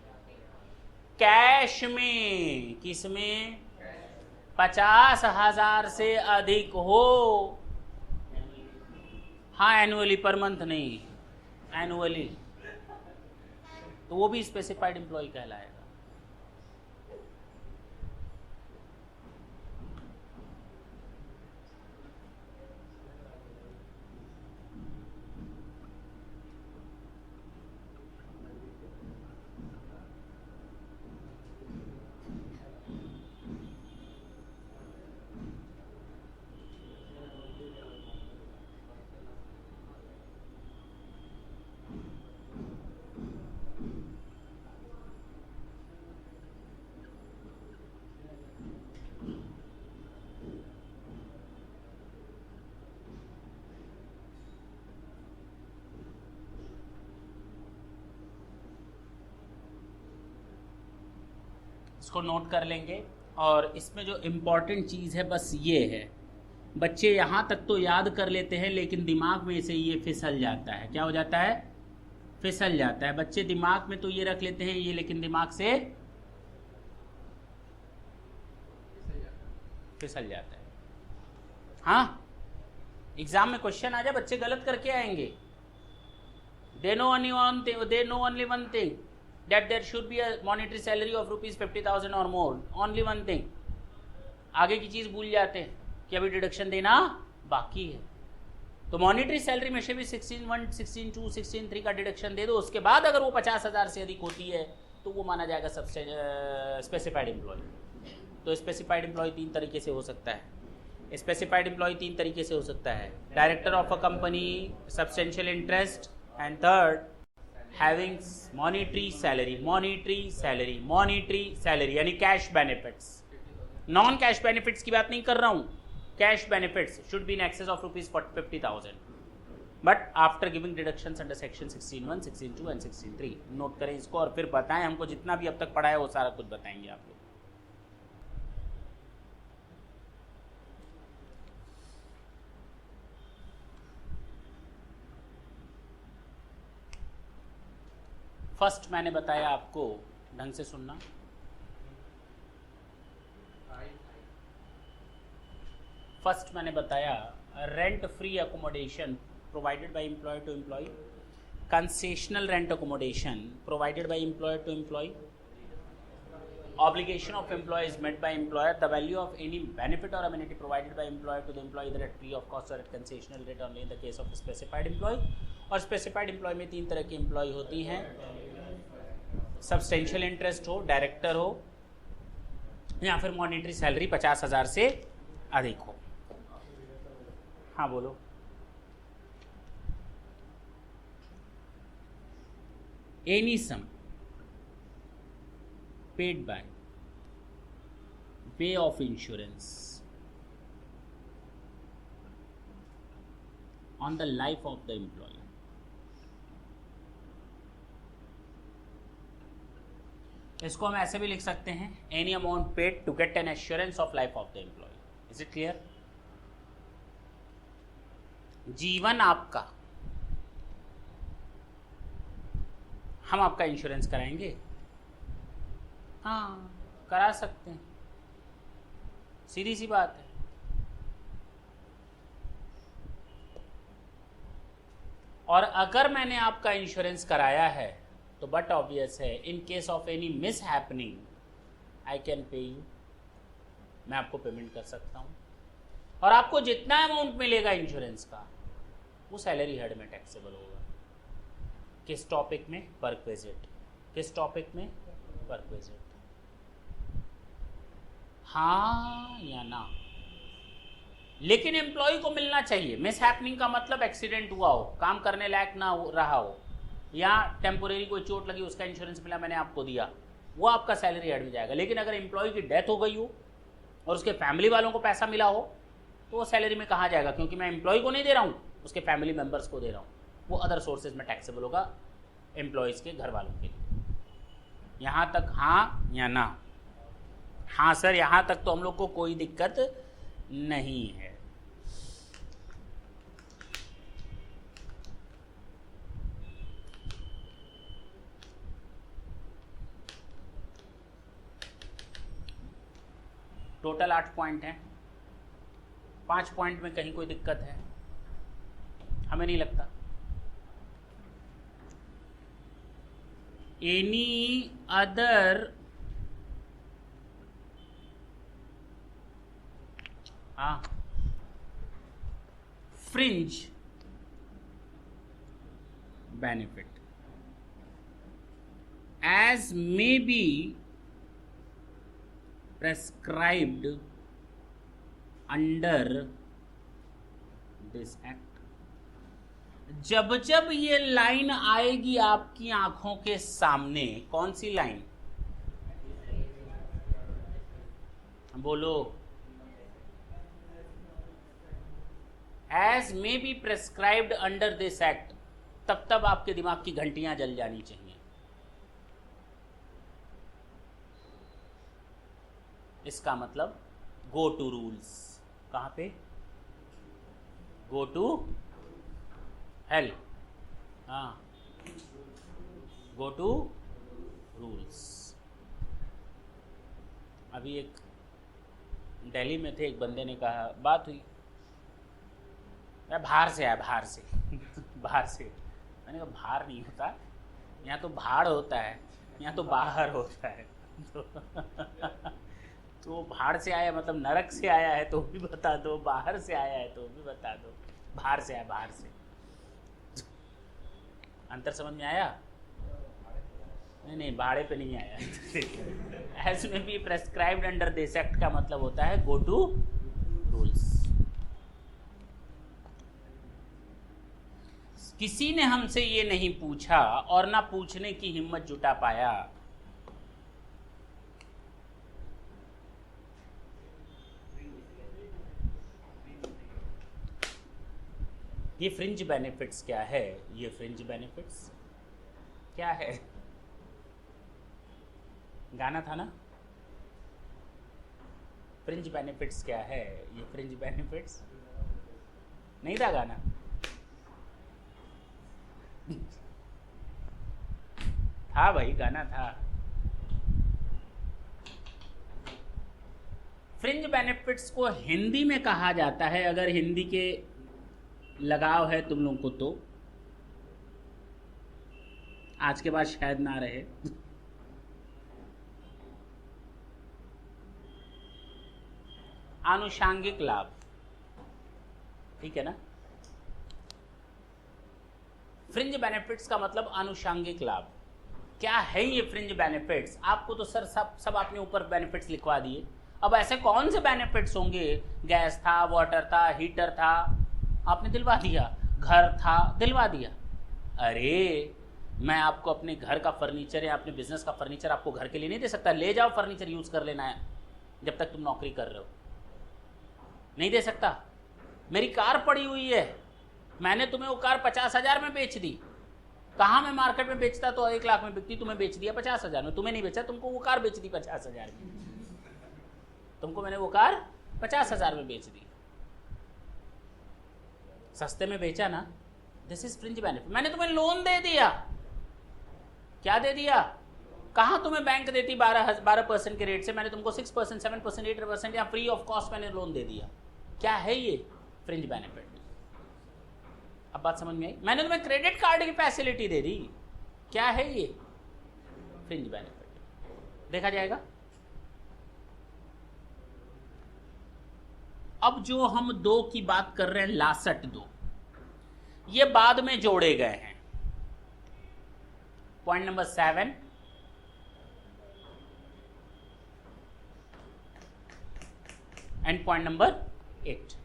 कैश में, किसमें, 50,000 से अधिक हो, हाँ एनुअली, पर मंथ नहीं, एनुअली, तो वो भी स्पेसिफाइड एम्प्लॉय कहलाएगा। इसको नोट कर लेंगे, और इसमें जो इम्पोर्टेंट चीज़ है बस ये है, बच्चे यहाँ तक तो याद कर लेते हैं लेकिन दिमाग में से ये फिसल जाता है। क्या हो जाता है, फिसल जाता है। बच्चे दिमाग में तो ये रख लेते हैं ये, लेकिन दिमाग से फिसल जाता है। हाँ, एग्जाम में क्वेश्चन आ जाए, बच्चे गलत करके आएंगे। They know only one thing, that there should be a monetary salary of rupees 50,000 or more, only one thing। आगे की चीज भूल जाते हैं कि अभी डिडक्शन देना बाकी है। तो मॉनिटरी सैलरी में से भी 16,1, 16,2, 16,3 का डिडक्शन दे दो, उसके बाद अगर वो 50,000 से अधिक होती है तो वो माना जाएगा स्पेसिफाइड एम्प्लॉय। तो स्पेसिफाइड एम्प्लॉय 3 तरीके से हो सकता है। स्पेसिफाइड एम्प्लॉय 3 तरीके से हो सकता है, director of a company, substantial interest, and third having monetary salary यानी cash benefits. Non cash benefits की बात नहीं कर रहा हूं, cash benefits should be in excess of rupees 50,000 but after giving deductions under section 16(1), 16(2) and 16(3). Note करें इसको और फिर बताएं, हमको जितना भी अब तक पढ़ा है वो सारा कुछ बताएंगे आप लोग। फर्स्ट मैंने बताया आपको, ढंग से सुनना, फर्स्ट मैंने बताया rent free accommodation provided by employer to employee, concessional rent accommodation provided by employer to employee, obligation of employee is met by employer, the value of any benefit or amenity provided by employer to the employee either at free of cost or at concessional rate only in the case of specified employee। और specified employ में 3 तरह की employ होती हैं, substantial interest हो, director हो, या फिर मॉनिटरी सैलरी 50,000 से अधिक हो। हाँ बोलो। Any sum paid by way of insurance on the life of the employee। इसको हम ऐसे भी लिख सकते हैं, any amount paid to get an assurance of life of the employee। Is it clear? जीवन आपका, हम आपका इंश्योरेंस कराएंगे? हाँ, करा सकते हैं, सीधी सी बात है। और अगर मैंने आपका इंश्योरेंस कराया है तो बट ऑब्वियस है, इन case of any miss happening I can pay you, मैं आपको पेमेंट कर सकता हूँ। और आपको जितना अमाउंट मिलेगा इंश्योरेंस का वो सैलरी हेड में टैक्सेबल होगा। किस टॉपिक में? परक्विजिट। किस टॉपिक में? परक्विजिट। हाँ या ना? लेकिन एम्प्लॉय को मिलना चाहिए। मिस हैपनिंग का मतलब एक्सीडेंट हुआ हो, काम करने लायक ना रहा हो, या टेम्पोरेरी कोई चोट लगी, उसका इंश्योरेंस मिला, मैंने आपको दिया, वो आपका सैलरी हेड में जाएगा। लेकिन अगर एम्प्लॉय की डेथ हो गई हो और उसके फैमिली वालों को पैसा मिला हो तो वो सैलरी में कहाँ जाएगा? क्योंकि मैं एम्प्लॉय को नहीं दे रहा हूँ, उसके फैमिली मेम्बर्स को दे रहा हूँ, वो अदर सोर्सेज में टैक्सेबल होगा एम्प्लॉयज़ के घर वालों के लिए। यहाँ तक हाँ या ना? हाँ सर, यहाँ तक तो हम लोग को कोई दिक्कत नहीं है। टोटल 8 पॉइंट हैं, 5 पॉइंट में कहीं कोई दिक्कत है? हमें नहीं लगता। Any other fringe benefit as may be prescribed under this act। जब जब ये लाइन आएगी आपकी आंखों के सामने, कौन सी लाइन? बोलो। as may be prescribed under this act, तब तब आपके दिमाग की घंटियां जल जानी चाहिए। इसका मतलब गो टू रूल्स। कहां पे? गो टू हेल, हाँ, गो टू रूल्स। अभी एक दिल्ली में थे, एक बंदे ने कहा, बात हुई, मैं बाहर से आया, बाहर से बाहर से। मैंने कहा बाहर नहीं होता, यहाँ तो भाड़ होता है, यहाँ तो बाहर होता है। तो भाड़ से आया मतलब नरक से आया है तो भी बता दो, बाहर से आया है तो भी बता दो। बाहर से आया, बाहर से। अंतर समझ में आया? नहीं नहीं, भाड़े पे नहीं आया। एज में B prescribed under this act का मतलब होता है गो टू रूल्स। किसी ने हमसे ये नहीं पूछा और ना पूछने की हिम्मत जुटा पाया। ये फ्रिंज बेनिफिट्स क्या है? ये फ्रिंज बेनिफिट्स क्या है? गाना था ना, फ्रिंज बेनिफिट्स क्या है? ये फ्रिंज बेनिफिट्स नहीं था गाना? था भाई, गाना था। फ्रिंज बेनिफिट्स को हिंदी में कहा जाता है, अगर हिंदी के लगाव है तुम लोगों को तो आज के बाद शायद ना रहे। आनुषांगिक लाभ, ठीक है ना? फ्रिंज बेनिफिट्स का मतलब आनुषांगिक लाभ। क्या है ये फ्रिंज बेनिफिट्स? आपको तो सर सब आपने ऊपर बेनिफिट्स लिखवा दिए। अब ऐसे कौन से बेनिफिट्स होंगे? गैस था, वाटर था, हीटर था, आपने दिलवा दिया, घर था, दिलवा दिया। अरे मैं आपको अपने घर का फर्नीचर या अपने बिजनेस का फर्नीचर आपको घर के लिए नहीं दे सकता? ले जाओ, फर्नीचर यूज कर लेना है जब तक तुम नौकरी कर रहे हो। नहीं दे सकता? मेरी कार पड़ी हुई है, मैंने तुम्हें वो कार 50,000 में बेच दी। कहाँ मैं मार्केट में बेचता तो 1 लाख में बिकती, तुम्हें बेच दिया 50,000 में। तुम्हें नहीं बेचा, तुमको वो कार बेच दी 50,000 में। तुमको मैंने वो कार 50,000 में बेच दी। सस्ते में बेचा ना, दिस इज फ्रिंज बेनिफिट। मैंने तुम्हें लोन दे दिया, क्या दे दिया? कहाँ तुम्हें बैंक देती 12% के रेट से, मैंने तुमको 6%, 7%, 8% या फ्री ऑफ कॉस्ट मैंने लोन दे दिया। क्या है ये? Fringe benefit. अब बात समझ में आई? मैंने तुम्हें क्रेडिट कार्ड की फैसिलिटी दे दी, क्या है ये? Fringe benefit. देखा जाएगा। अब जो हम 2 की बात कर रहे हैं, लासट 2, ये बाद में जोड़े गए हैं। Point number 7, and point number 8।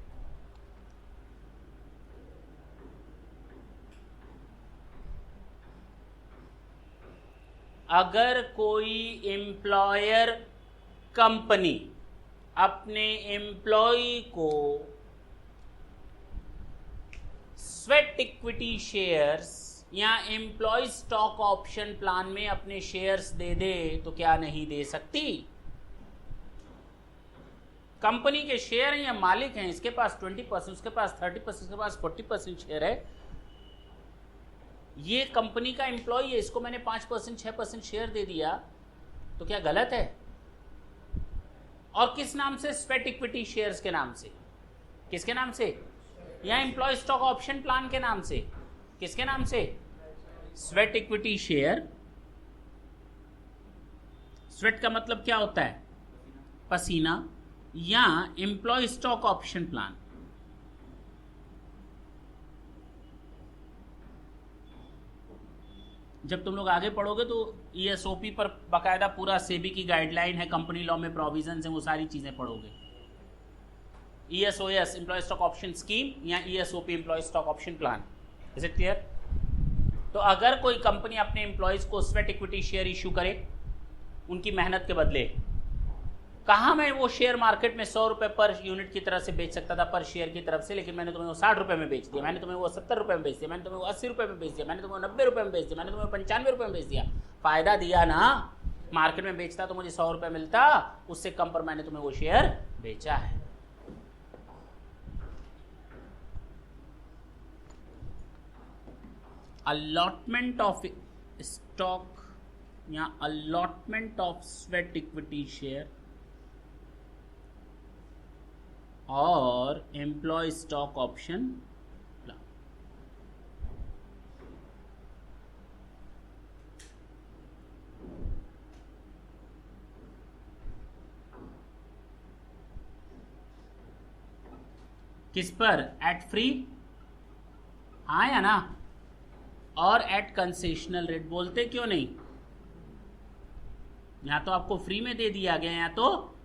अगर कोई एम्प्लॉयर कंपनी अपने एम्प्लॉय को स्वेट इक्विटी शेयर्स या एम्प्लॉय स्टॉक ऑप्शन प्लान में अपने शेयर्स दे दे तो क्या नहीं दे सकती? कंपनी के शेयर हैं या मालिक हैं, इसके पास 20%, उसके पास 30%, उसके पास 40% शेयर है, ये कंपनी का एम्प्लॉय है, इसको मैंने 5%, 6% शेयर दे दिया, तो क्या गलत है? और किस नाम से? स्वेट इक्विटी शेयर्स के नाम से। किसके नाम से? या एम्प्लॉय स्टॉक ऑप्शन प्लान के नाम से। किसके नाम से? Sweat equity share. स्वेट का मतलब क्या होता है? पसीना। या एम्प्लॉय स्टॉक ऑप्शन प्लान। जब तुम लोग आगे पढ़ोगे तो ESOP पर बाकायदा पूरा सेबी की गाइडलाइन है, कंपनी लॉ में प्रोविजंस हैं, वो सारी चीजें पढ़ोगे। ESOS employee stock option scheme या ESOP employee stock option plan. Is it clear? तो अगर कोई कंपनी अपने एम्प्लॉयज को स्वेट इक्विटी शेयर इश्यू करे उनकी मेहनत के बदले, कहाँ मैं वो शेयर मार्केट में 100 रुपए पर यूनिट की तरह से बेच सकता था, पर शेयर की तरफ से, लेकिन मैंने तुम्हें वो 60 रुपए में बेच दिया, मैंने तुम्हें वो 70 रुपए में बेच दिया, मैंने तुम्हें वो 80 रुपए में बेच दिया, मैंने तुम्हें 90 रुपए में बेच दिया, मैंने तुम्हें 95 रुपए में बेच दिया। फायदा दिया ना। मार्केट में बेचता तो मुझे 100 रुपए मिलता, उससे कम पर मैंने तुम्हें वो शेयर बेचा है। अलॉटमेंट ऑफ स्टॉक या allotment of sweat equity share और एम्प्लॉय स्टॉक ऑप्शन प्लान। किस पर? एट फ्री, हाँ या ना? और एट कंसेशनल रेट। बोलते क्यों नहीं? या तो आपको फ्री में दे दिया गया या तो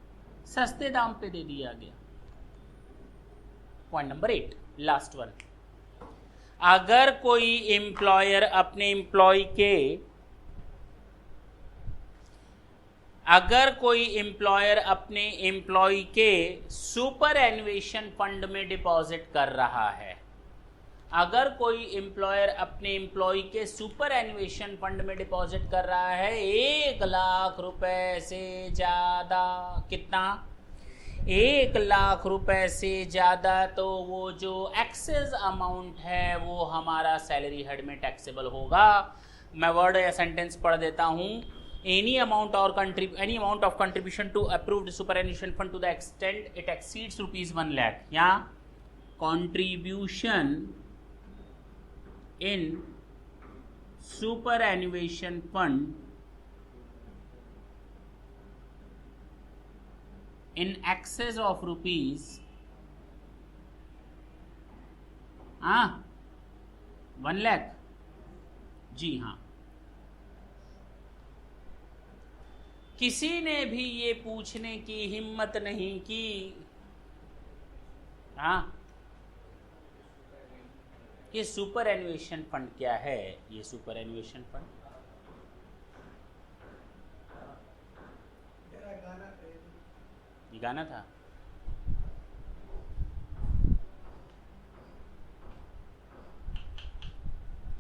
सस्ते दाम पे दे दिया गया। Point number 8, last one. अगर कोई एम्प्लॉयर अपने एम्प्लॉय के सुपर एन्युएशन फंड में डिपॉजिट कर रहा है, अगर कोई एम्प्लॉयर अपने एम्प्लॉय के सुपर एन्युएशन फंड में डिपॉजिट कर रहा है 1 लाख रुपए से ज्यादा, कितना? 1 लाख रुपए से ज्यादा, तो वो जो एक्सेस अमाउंट है वो हमारा सैलरी हेड में टैक्सेबल होगा। मैं वर्ड या सेंटेंस पढ़ देता हूं। Any amount of contribution to approved superannuation fund to the extent it exceeds ₹1 lakh, या contribution in superannuation fund in excess of rupees 1 lakh. जी हाँ, किसी ने भी ये पूछने की हिम्मत नहीं की कि सुपर एन्युएशन फंड क्या है। ये सुपर एन्युएशन फंड ये गाना था।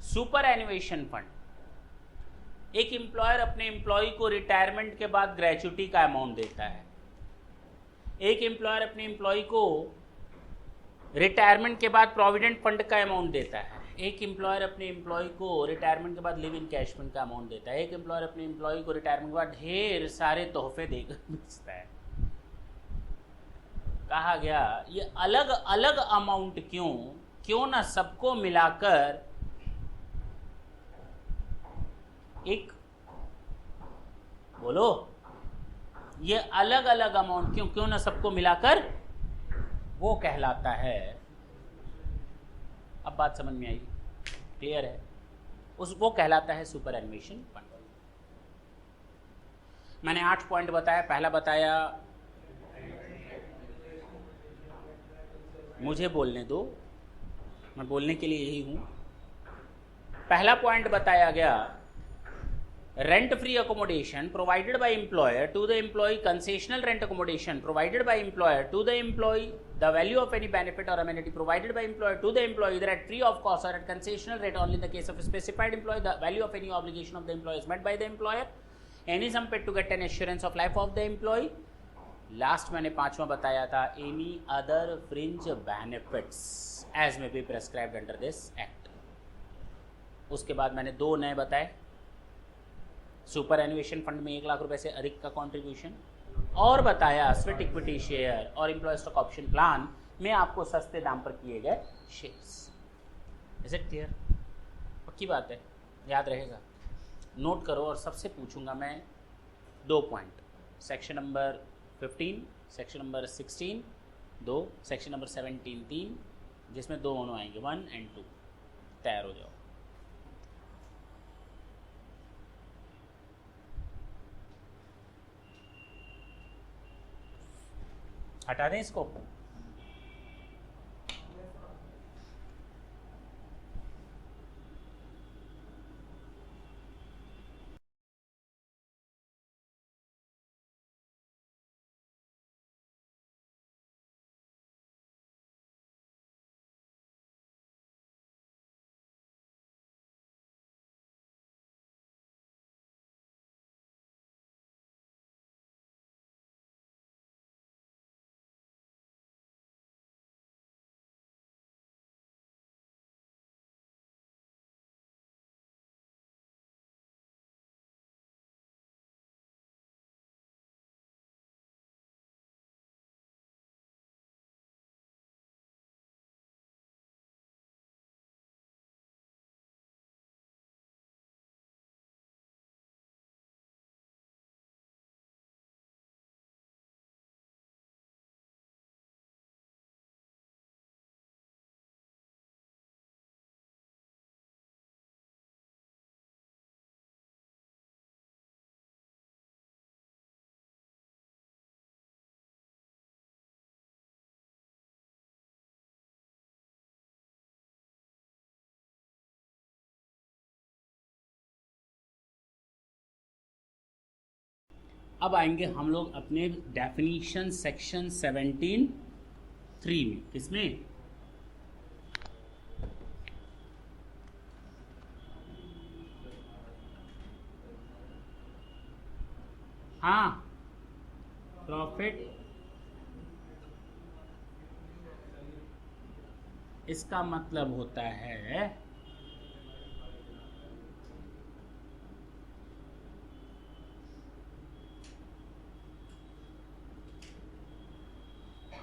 सुपर एन्युएशन फंड, एक एम्प्लॉयर अपने एम्प्लॉय को रिटायरमेंट के बाद ग्रेच्युटी का अमाउंट देता है। एक एम्प्लॉयर अपने एम्प्लॉय को रिटायरमेंट के बाद प्रोविडेंट फंड का अमाउंट देता है। एक एम्प्लॉयर अपने एम्प्लॉय को रिटायरमेंट के बाद लिव इन कैशमेंट का अमाउंट देता है। एक एम्प्लॉयर अपने एम्प्लॉय को रिटायरमेंट के बाद ढेर सारे तोहफे देकर बेचता है। कहा गया ये अलग अलग अमाउंट क्यों ना सबको मिलाकर एक, बोलो, ये अलग अलग अमाउंट क्यों ना सबको मिलाकर वो कहलाता है। अब बात समझ में आई, क्लियर है? वो कहलाता है सुपर एनुएशन फंड। मैंने 8 पॉइंट बताया। पहला बताया, मुझे बोलने दो, मैं बोलने के लिए यही हूं। पहला पॉइंट बताया गया, rent free accommodation provided by employer to the employee, concessional rent accommodation provided by employer to the employee, the value of any benefit or amenity provided by employer to the employee either at free of cost or at concessional rate only in the case of a specified employee, the value of any obligation of the employee is met by the employer, any sum paid to get an assurance of life of the employee। Last मैंने 5वां बताया था, any other fringe benefits as may be prescribed under this act। उसके बाद मैंने 2 नए बताए, super एनुएशन fund में 1 लाख रुपए से अधिक का कंट्रीब्यूशन, और बताया स्वेट इक्विटी शेयर और एम्प्लॉय स्टॉक ऑप्शन प्लान में आपको सस्ते दाम पर किए गए शेयर्स। Is it clear? पक्की बात है, याद रहेगा, नोट करो। और सबसे पूछूंगा मैं 2 point, section number 15, section number 16 2, section number 17 3, जिसमें 2 दोनों आएंगे 1 और 2। तैयार हो जाओ। हटा दें इसको। अब आएंगे हम लोग अपने डेफिनीशन सेक्शन 17(3) में। किसमें? हाँ, प्रॉफिट, इसका मतलब होता है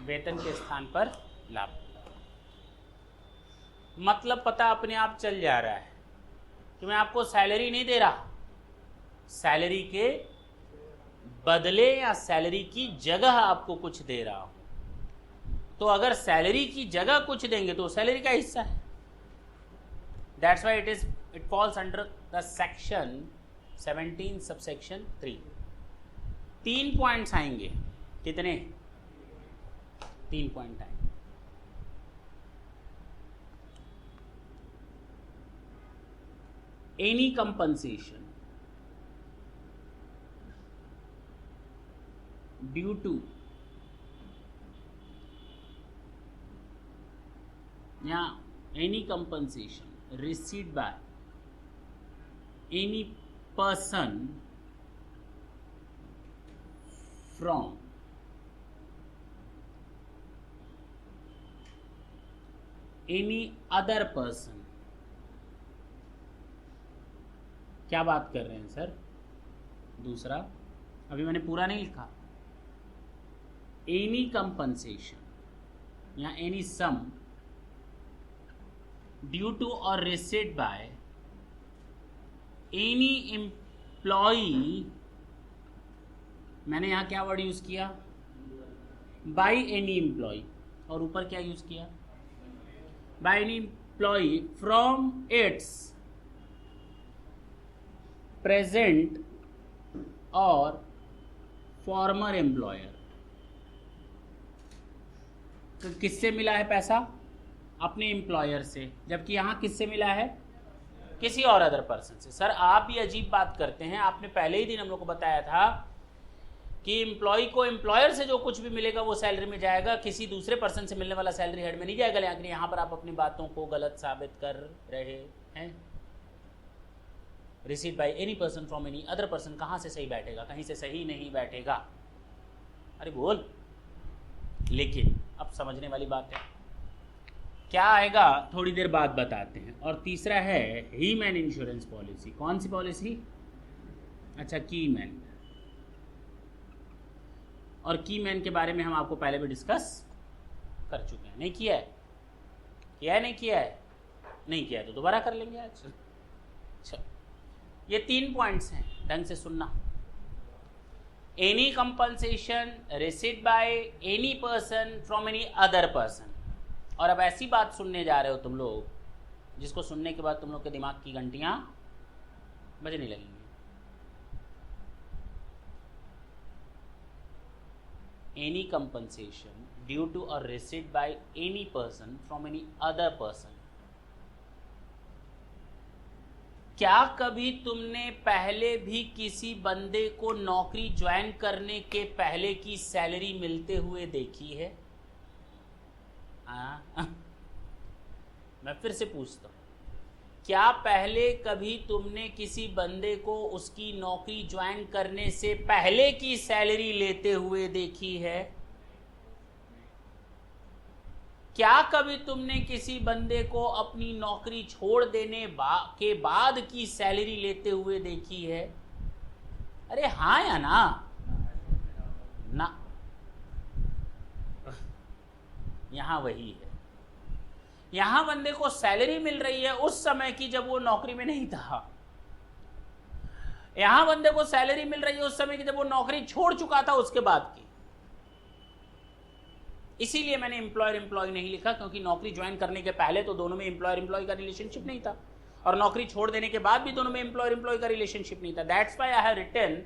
वेतन के स्थान पर लाभ। मतलब पता अपने आप चल जा रहा है कि मैं आपको सैलरी नहीं दे रहा, सैलरी के बदले या सैलरी की जगह आपको कुछ दे रहा हूं। तो अगर सैलरी की जगह कुछ देंगे तो सैलरी का हिस्सा है। That's why it falls under the section 17 subsection 3। 3 points आएंगे। कितने? 3 पॉइंट आएंगे। एनी कंपनसेशन ड्यू टू या any compensation received by any person from any other person. क्या बात कर रहे हैं सर? दूसरा, अभी मैंने पूरा नहीं लिखा। एनी कंपनसेशन या एनी सम ड्यू टू और रिसीव्ड बाय एनी एम्प्लॉई, मैंने यहां क्या वर्ड यूज किया? बाय एनी एम्प्लॉय, और ऊपर क्या यूज किया? By any employ from its present और फॉर्मर एम्प्लॉयर। तो किससे मिला है पैसा? अपने एम्प्लॉयर से, जबकि यहां किससे मिला है? किसी और अदर पर्सन से। सर आप भी अजीब बात करते हैं। आपने पहले ही दिन हम लोग को बताया था कि एम्प्लॉय को एम्प्लॉयर से जो कुछ भी मिलेगा वो सैलरी में जाएगा, किसी दूसरे पर्सन से मिलने वाला सैलरी हेड में नहीं जाएगा। लेकिन यहाँ पर आप अपनी बातों को गलत साबित कर रहे हैं। Received by any person from any other person कहाँ से सही बैठेगा? कहीं से सही नहीं बैठेगा। अरे बोल। लेकिन अब समझने वाली बात है, क्या आएगा थोड़ी देर बाद बताते हैं। और तीसरा है ही मैन इंश्योरेंस पॉलिसी। कौन सी पॉलिसी? अच्छा, की मैन। और की मैन के बारे में हम आपको पहले भी डिस्कस कर चुके हैं। नहीं किया है? किया है? नहीं किया है? नहीं किया है तो दोबारा कर लेंगे आज। अच्छा, ये 3 पॉइंट्स हैं, ढंग से सुनना। Any compensation received by any person from any other person. और अब ऐसी बात सुनने जा रहे हो तुम लोग जिसको सुनने के बाद तुम लोग के दिमाग की घंटियां बजने लगेंगी। एनी कंपनसेशन ड्यू टू और received by any person from any other person. क्या कभी तुमने पहले भी किसी बंदे को नौकरी ज्वाइन करने के पहले की सैलरी मिलते हुए देखी है? मैं फिर से पूछता हूं, क्या पहले कभी तुमने किसी बंदे को उसकी नौकरी ज्वाइन करने से पहले की सैलरी लेते हुए देखी है? क्या कभी तुमने किसी बंदे को अपनी नौकरी छोड़ देने के बाद की सैलरी लेते हुए देखी है? अरे हाँ या ना? ना। यहां वही है। यहां बंदे को सैलरी मिल रही है उस समय की जब वो नौकरी में नहीं था। यहां बंदे को सैलरी मिल रही है उस समय की जब वो नौकरी छोड़ चुका था उसके बाद की। इसीलिए मैंने एम्प्लॉयर एम्प्लॉय नहीं लिखा, क्योंकि नौकरी ज्वाइन करने के पहले तो दोनों में एम्प्लॉयर एम्प्लॉय का रिलेशनशिप नहीं था, और नौकरी छोड़ देने के बाद भी दोनों में एम्प्लॉयर एम्प्लॉय का रिलेशनशिप नहीं था। That's why I have written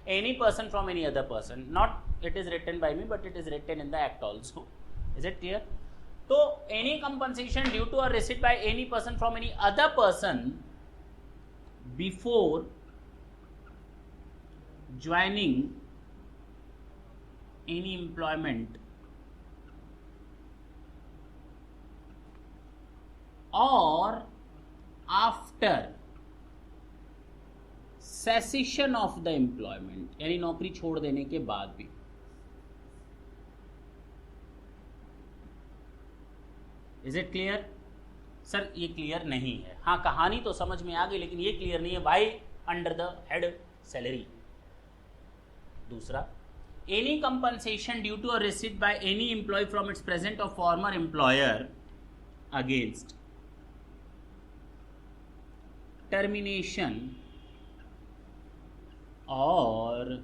any person from any other person. Not it is written by me, but it is written in the act also. Is it clear? तो any compensation due to और received by any person from any other person before joining any employment or after cessation of the employment, यानी नौकरी छोड़ देने के बाद भी। Is it clear? Sir ये क्लियर नहीं है। हाँ, कहानी तो समझ में आ गई, लेकिन ये क्लियर नहीं है भाई। Under the head salary. दूसरा, एनी कंपनसेशन ड्यू टू और received by any employ from its present और फॉर्मर एम्प्लॉयर अगेंस्ट टर्मिनेशन और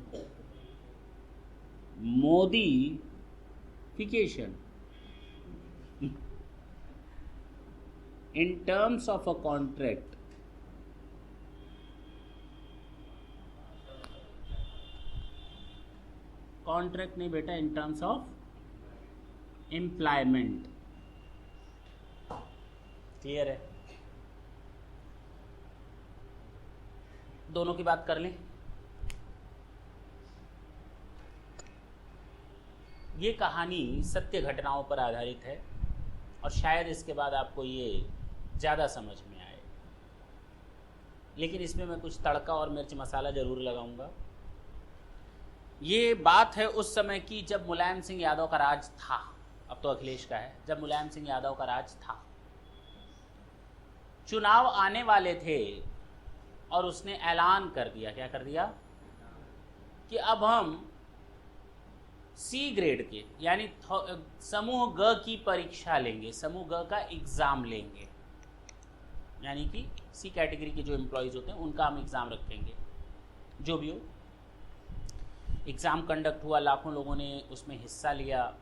modification in terms of a contract नहीं बेटा, in terms of employment। Clear है? दोनों की बात कर लें। ये कहानी सत्य घटनाओं पर आधारित है और शायद इसके बाद आपको ये ज़्यादा समझ में आए, लेकिन इसमें मैं कुछ तड़का और मिर्च मसाला ज़रूर लगाऊंगा। ये बात है उस समय की जब मुलायम सिंह यादव का राज था। अब तो अखिलेश का है। जब मुलायम सिंह यादव का राज था, चुनाव आने वाले थे और उसने ऐलान कर दिया, क्या कर दिया, कि अब हम सी ग्रेड के यानी समूह ग की परीक्षा लेंगे, समूह ग का एग्ज़ाम लेंगे, यानी कि सी कैटेगरी के जो एम्प्लॉयज़ होते हैं उनका हम एग्ज़ाम रखेंगे। जो भी हो, एग्ज़ाम कंडक्ट हुआ, लाखों लोगों ने उसमें हिस्सा लिया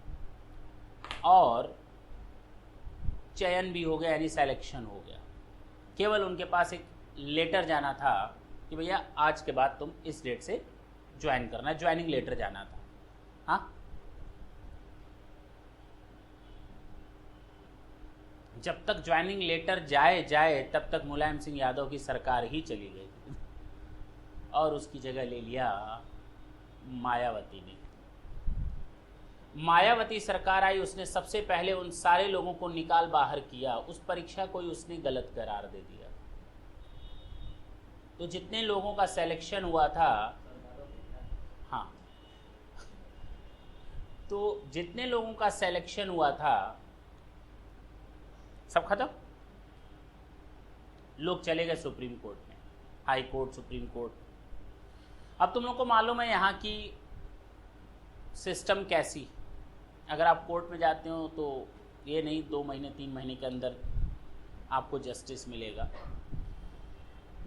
और चयन भी हो गया, यानी सिलेक्शन हो गया। केवल उनके पास एक लेटर जाना था कि भैया आज के बाद तुम इस डेट से ज्वाइन करना है, ज्वाइनिंग लेटर जाना था। हाँ, जब तक ज्वाइनिंग लेटर जाए तब तक मुलायम सिंह यादव की सरकार ही चली गई और उसकी जगह ले लिया मायावती ने। मायावती सरकार आई, उसने सबसे पहले उन सारे लोगों को निकाल बाहर किया, उस परीक्षा को ही उसने गलत करार दे दिया। तो जितने लोगों का सिलेक्शन हुआ था, हाँ, तो जितने लोगों का सिलेक्शन हुआ था सब खत्म। लोग चले गए सुप्रीम कोर्ट में, हाई कोर्ट, सुप्रीम कोर्ट। अब तुम लोग को मालूम है यहाँ की सिस्टम कैसी, अगर आप कोर्ट में जाते हो तो ये नहीं 2 महीने 3 महीने के अंदर आपको जस्टिस मिलेगा।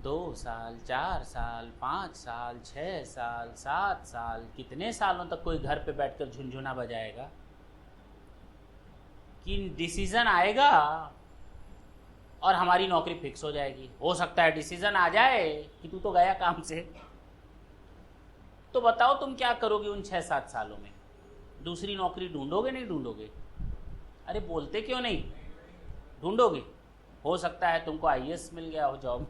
2 साल, 4 साल, 5 साल, 6 साल, 7 साल, कितने सालों तक कोई घर पे बैठकर झुनझुना बजाएगा कि डिसीजन आएगा और हमारी नौकरी फिक्स हो जाएगी। हो सकता है डिसीजन आ जाए कि तू तो गया काम से, तो बताओ तुम क्या करोगे उन 6-7 सालों में? दूसरी नौकरी ढूंढोगे, नहीं ढूंढोगे? अरे बोलते क्यों नहीं, ढूंढोगे। हो सकता है तुमको आईएएस मिल गया हो जॉब,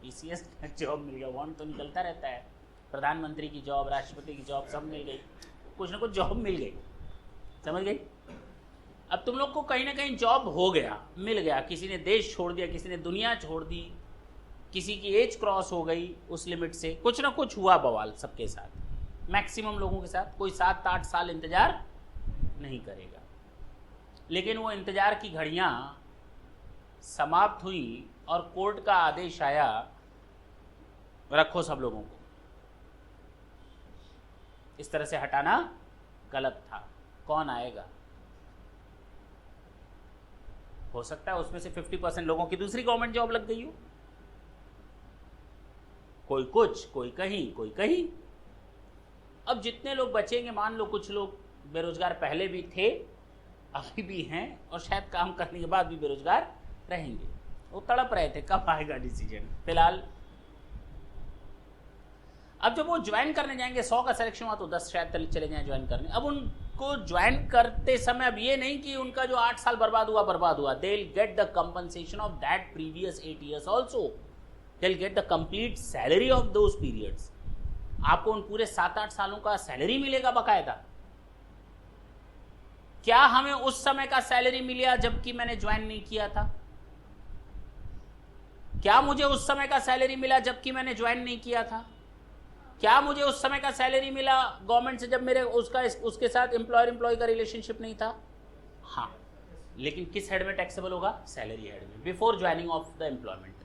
पीसीएस का जॉब मिल गया, वॉन्ट तो निकलता रहता है, प्रधानमंत्री की जॉब, राष्ट्रपति की जॉब, सब मिल गई, कुछ ना कुछ जॉब मिल गई, समझ गई। अब तुम लोग को कहीं ना कहीं जॉब हो गया, मिल गया, किसी ने देश छोड़ दिया, किसी ने दुनिया छोड़ दी, किसी की एज क्रॉस हो गई उस लिमिट से, कुछ ना कुछ हुआ बवाल सबके साथ, मैक्सिमम लोगों के साथ। कोई 7-8 साल इंतजार नहीं करेगा, लेकिन वो इंतजार की घड़ियां समाप्त हुई और कोर्ट का आदेश आया, रखो सब लोगों को। इस तरह से हटाना गलत था। कौन आएगा? हो सकता है उसमें से 50% लोगों की दूसरी गवर्नमेंट जॉब लग गई हो, कोई कुछ, कोई कहीं, कोई कहीं। अब जितने लोग बचेंगे, मान लो कुछ लोग बेरोजगार पहले भी थे, अभी भी हैं और शायद काम करने के बाद भी बेरोजगार रहेंगे, वो तड़प रहे थे कब आएगा डिसीजन। फिलहाल अब जब वो ज्वाइन करने जाएंगे, 100 का सिलेक्शन हुआ तो 10 शायद चले जाएं ज्वाइन करने। अब उनको ज्वाइन करते समय अब ये नहीं कि उनका जो 8 साल बर्बाद हुआ, they will get the compensation of that previous 8 years also, they will get the complete salary of those periods. आपको उन पूरे 7-8 सालों का सैलरी मिलेगा बाकायदा। क्या हमें उस समय का सैलरी मिला जबकि मैंने ज्वाइन नहीं किया था? क्या मुझे उस समय का सैलरी मिला जबकि मैंने ज्वाइन नहीं किया था? क्या मुझे उस समय का सैलरी मिला गवर्नमेंट से जब मेरे उसके साथ एम्प्लॉयर एम्प्लॉय का रिलेशनशिप नहीं था? हाँ, लेकिन किस हेड में टैक्सेबल होगा? सैलरी हेड में, before joining of the employment.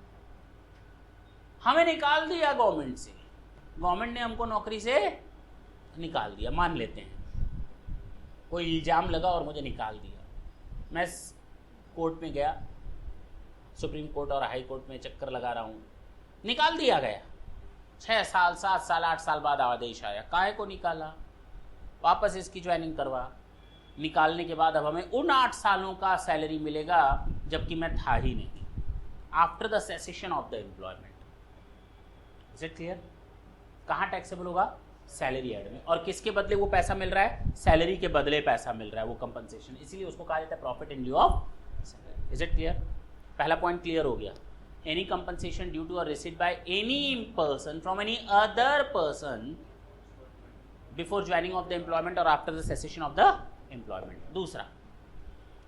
हमें निकाल दिया गवर्नमेंट से, गवर्नमेंट ने हमको नौकरी से निकाल दिया, मान लेते हैं कोई इल्जाम लगा और मुझे निकाल दिया। मैं कोर्ट में गया, सुप्रीम कोर्ट और हाई कोर्ट में चक्कर लगा रहा हूँ, निकाल दिया गया। 6 साल, 7 साल, 8 साल बाद आदेश आया, काहे को निकाला, वापस इसकी ज्वाइनिंग करवा। निकालने के बाद अब हमें उन 8 सालों का सैलरी मिलेगा जबकि मैं था ही नहीं, after the cessation of the employment. Is it clear? कहाँ टैक्सेबल होगा? सैलरी हेड में। और किसके बदले वो पैसा मिल रहा है? सैलरी के बदले पैसा मिल रहा है, वो कंपनसेशन, इसीलिए उसको कहा जाता है profit in लिeu of salary. Is it clear? पहला पॉइंट क्लियर हो गया। Any compensation due to or received by any person from any other person before joining of the employment or after the cessation of the employment. दूसरा,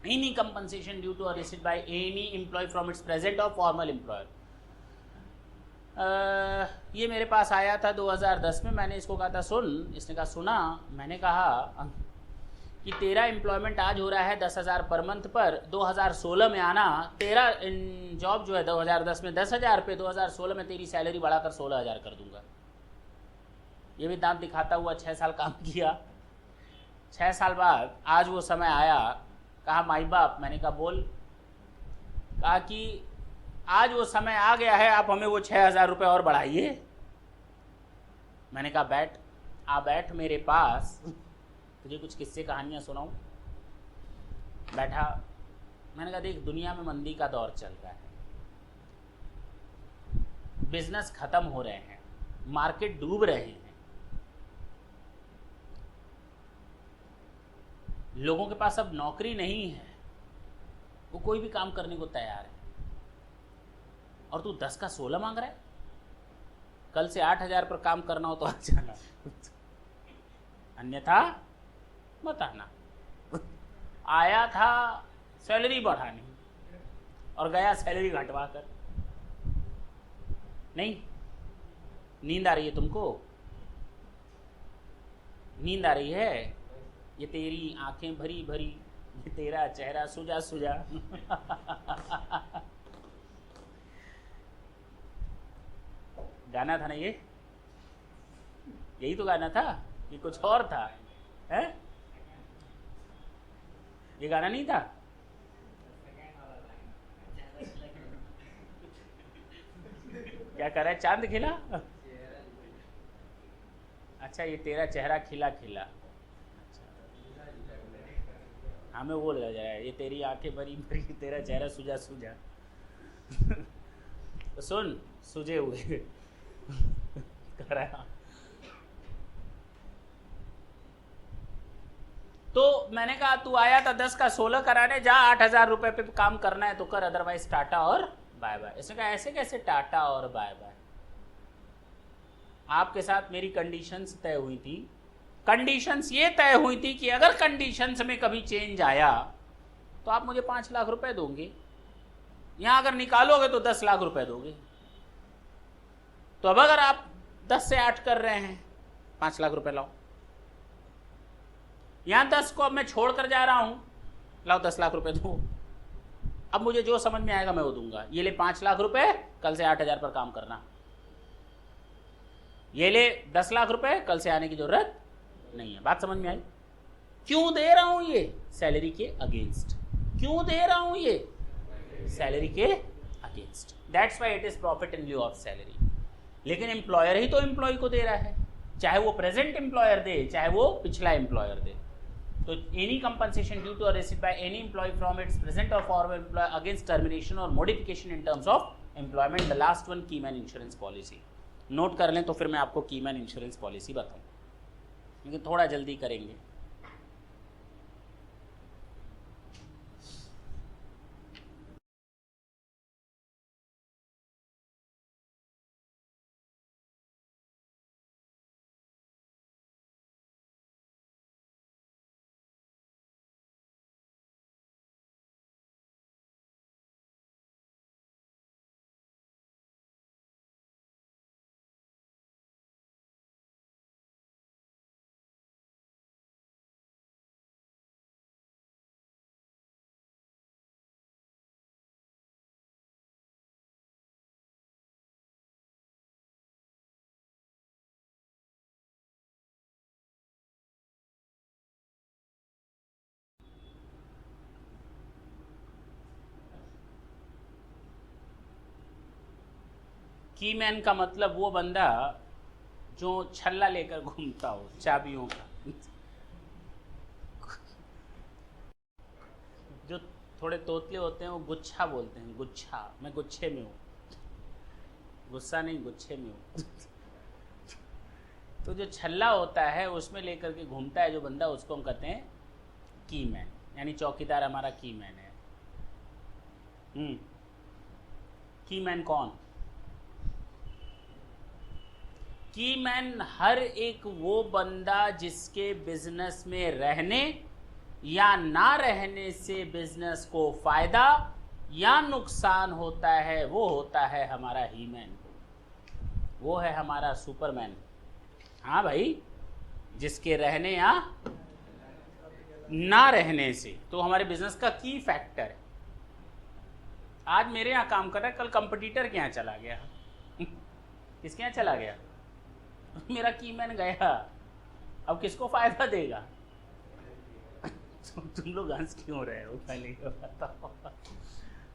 any compensation due to or received by any employee from its present or former employer. ये मेरे पास आया था 2010 में, मैंने इसको कहा था सुन, इसने कहा सुना, मैंने कहा कि तेरा एम्प्लॉयमेंट आज हो रहा है 10,000 पर मंथ पर, 2016 में आना तेरा जॉब जो है 2010 में 10,000 पे, 2016 में तेरी सैलरी बढ़ाकर 16,000 कर दूंगा। ये भी दांत दिखाता हुआ 6 साल काम किया। 6 साल बाद आज वो समय आया, कहा माई बाप, मैंने कहा बोल, कहा कि आज वो समय आ गया है, आप हमें वो 6,000 रुपये और बढ़ाइए। मैंने कहा बैठ, आ बैठ मेरे पास, तुझे कुछ किस्से कहानियाँ सुनाऊं। बैठा, मैंने कहा देख दुनिया में मंदी का दौर चल रहा है, बिजनेस खत्म हो रहे हैं, मार्केट डूब रहे हैं, लोगों के पास अब नौकरी नहीं है, वो कोई भी काम करने को तैयार है, और तू 10 का 16 मांग रहा है। कल से 8,000 पर काम करना हो तो आ जाना, अन्यथा मत आना। आया था सैलरी बढ़ानी और गया सैलरी घटवा कर। नहीं, नींद आ रही है तुमको? नींद आ रही है? ये तेरी आंखें भरी भरी, ये तेरा चेहरा सुजा सुजा। गाना था ना ये? यही तो गाना था कि कुछ और था? है ये गाना नहीं था? क्या कर रहा है? चांद खिला? अच्छा, ये तेरा चेहरा खिला खिला। अच्छा, हमें वो लग रहा है ये तेरी आंखें भरी भरी, तेरा चेहरा सुजा सुजा। तो सुन, सुजे हुए कर रहा। तो मैंने कहा तू आया था 10 का 16 कराने, जा 8,000 रुपए पे काम करना है तो कर, अदरवाइज टाटा और बाय बाय। इसने कहा ऐसे कैसे टाटा और बाय बाय? आपके साथ मेरी कंडीशंस तय हुई थी। कंडीशंस ये तय हुई थी कि अगर कंडीशंस में कभी चेंज आया तो आप मुझे 5 लाख रुपए दोगे, यहां अगर निकालोगे तो 10 लाख रुपए दोगे। तो अब अगर आप 10 से 8 कर रहे हैं, 5 लाख रुपए लाओ। यहां 10 को अब मैं छोड़ कर जा रहा हूं, लाओ 10 लाख रुपए दो। अब मुझे जो समझ में आएगा मैं वो दूंगा। ये ले 5 लाख रुपए, कल से 8,000 पर काम करना। ये ले 10 लाख रुपए, कल से आने की जरूरत नहीं है। बात समझ में आई? क्यों दे रहा हूं ये? सैलरी के अगेंस्ट। क्यों दे रहा हूं ये? सैलरी के against. That's why it is profit in lieu of salary. लेकिन एम्प्लॉयर ही तो एम्प्लॉय को दे रहा है, चाहे वो प्रेजेंट एम्प्लॉयर दे, चाहे वो पिछला एम्प्लॉयर दे। तो एनी कंपनसेशन ड्यू टू और received by any employ from its present or forward employ against termination or modification in terms of employment, the last one keyman insurance policy. Note कर लें तो फिर मैं आपको कीमैन इंश्योरेंस पॉलिसी बताऊं, लेकिन थोड़ा जल्दी करेंगे। कीमैन का मतलब वो बंदा जो छल्ला लेकर घूमता हो चाबियों का, जो थोड़े तोतले होते हैं वो गुच्छा बोलते हैं, गुच्छा। मैं गुच्छे में हूँ, गुस्सा नहीं, गुच्छे में हूँ। तो जो छल्ला होता है उसमें लेकर के घूमता है जो बंदा, उसको हम कहते हैं कीमैन, यानी चौकीदार हमारा कीमैन है। कीमैन कौन? कीमैन हर एक वो बंदा जिसके बिजनेस में रहने या ना रहने से बिजनेस को फायदा या नुकसान होता है, वो होता है हमारा हीमैन, वो है हमारा सुपरमैन। हाँ भाई, जिसके रहने या ना रहने से, तो हमारे बिजनेस का की फैक्टर है। आज मेरे यहाँ काम कर रहा है, कल कंपटीटर के यहाँ चला गया। किसके यहाँ चला गया? मेरा कीमैन गया, अब किसको फायदा देगा? तुम लोग हंस क्यों रहे हो पहले ये बताओ।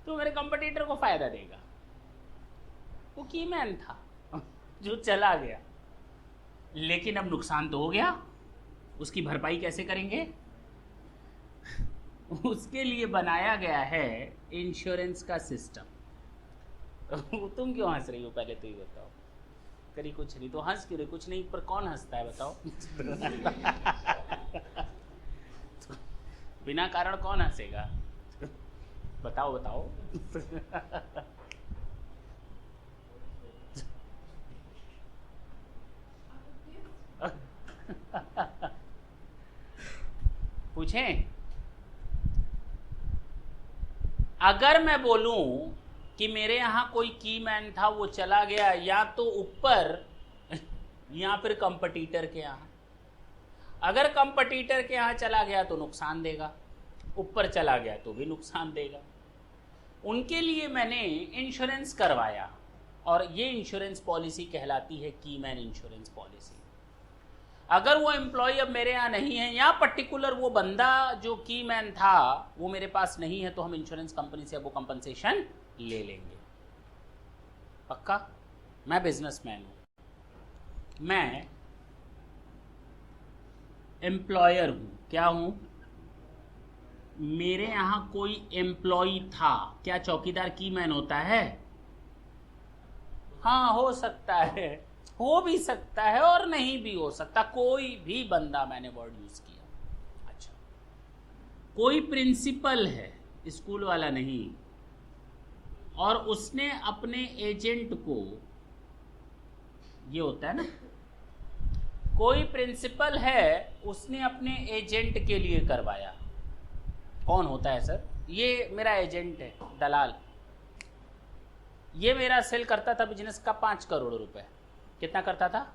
तो मेरे कंपटीटर को फायदा देगा, वो कीमैन था जो चला गया, लेकिन अब नुकसान तो हो गया, उसकी भरपाई कैसे करेंगे? उसके लिए बनाया गया है इंश्योरेंस का सिस्टम। तुम क्यों हंस रही हो पहले तो ये बताओ। करी कुछ नहीं तो हंस क्यों रही? कुछ नहीं पर कौन हंसता है बताओ। बिना कारण कौन हंसेगा? बताओ बताओ। पूछें? अगर मैं बोलूं कि मेरे यहां कोई कीमैन था वो चला गया, या तो ऊपर या फिर कंपटीटर के यहां। अगर कंपटीटर के यहां चला गया तो नुकसान देगा, ऊपर चला गया तो भी नुकसान देगा। उनके लिए मैंने इंश्योरेंस करवाया, और ये इंश्योरेंस पॉलिसी कहलाती है कीमैन इंश्योरेंस पॉलिसी। अगर वो एम्प्लॉय अब मेरे यहाँ नहीं है, या पर्टिकुलर वो बंदा जो कीमैन था वो मेरे पास नहीं है, तो हम इंश्योरेंस कंपनी से वो कंपनसेशन ले लेंगे। पक्का? मैं बिजनेसमैन हूं, मैं एम्प्लॉयर हूं। क्या हूं? मेरे यहां कोई एम्प्लॉय था। क्या चौकीदार कीमैन होता है? हाँ, हो सकता है, हो भी सकता है और नहीं भी हो सकता, कोई भी बंदा, मैंने वर्ड यूज किया। अच्छा, कोई प्रिंसिपल है, स्कूल वाला नहीं, और उसने अपने एजेंट को, ये होता है ना, कोई प्रिंसिपल है उसने अपने एजेंट के लिए करवाया। कौन होता है सर? ये मेरा एजेंट है, दलाल। ये मेरा सेल करता था बिजनेस का 5 करोड़ रुपए। कितना करता था?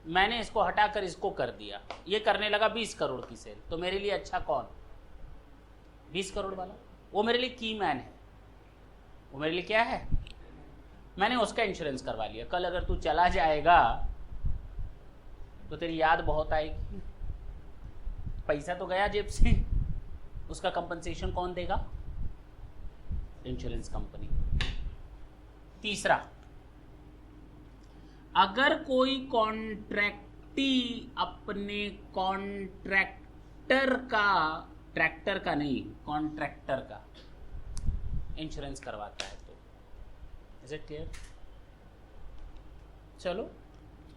मैंने इसको हटाकर इसको कर दिया, ये करने लगा 20 करोड़ की सेल। तो मेरे लिए अच्छा कौन? 20 करोड़ वाला। वो मेरे लिए कीमैन है। वो मेरे लिए क्या है? मैंने उसका इंश्योरेंस करवा लिया। कल अगर तू चला जाएगा तो तेरी याद बहुत आएगी। पैसा तो गया जेब से, उसका कंपनसेशन कौन देगा? Insurance company. तीसरा, अगर कोई कॉन्ट्रैक्टी अपने कॉन्ट्रैक्टर का, ट्रैक्टर का नहीं, कॉन्ट्रैक्टर का इंश्योरेंस करवाता है, तो इज इट क्लियर? चलो,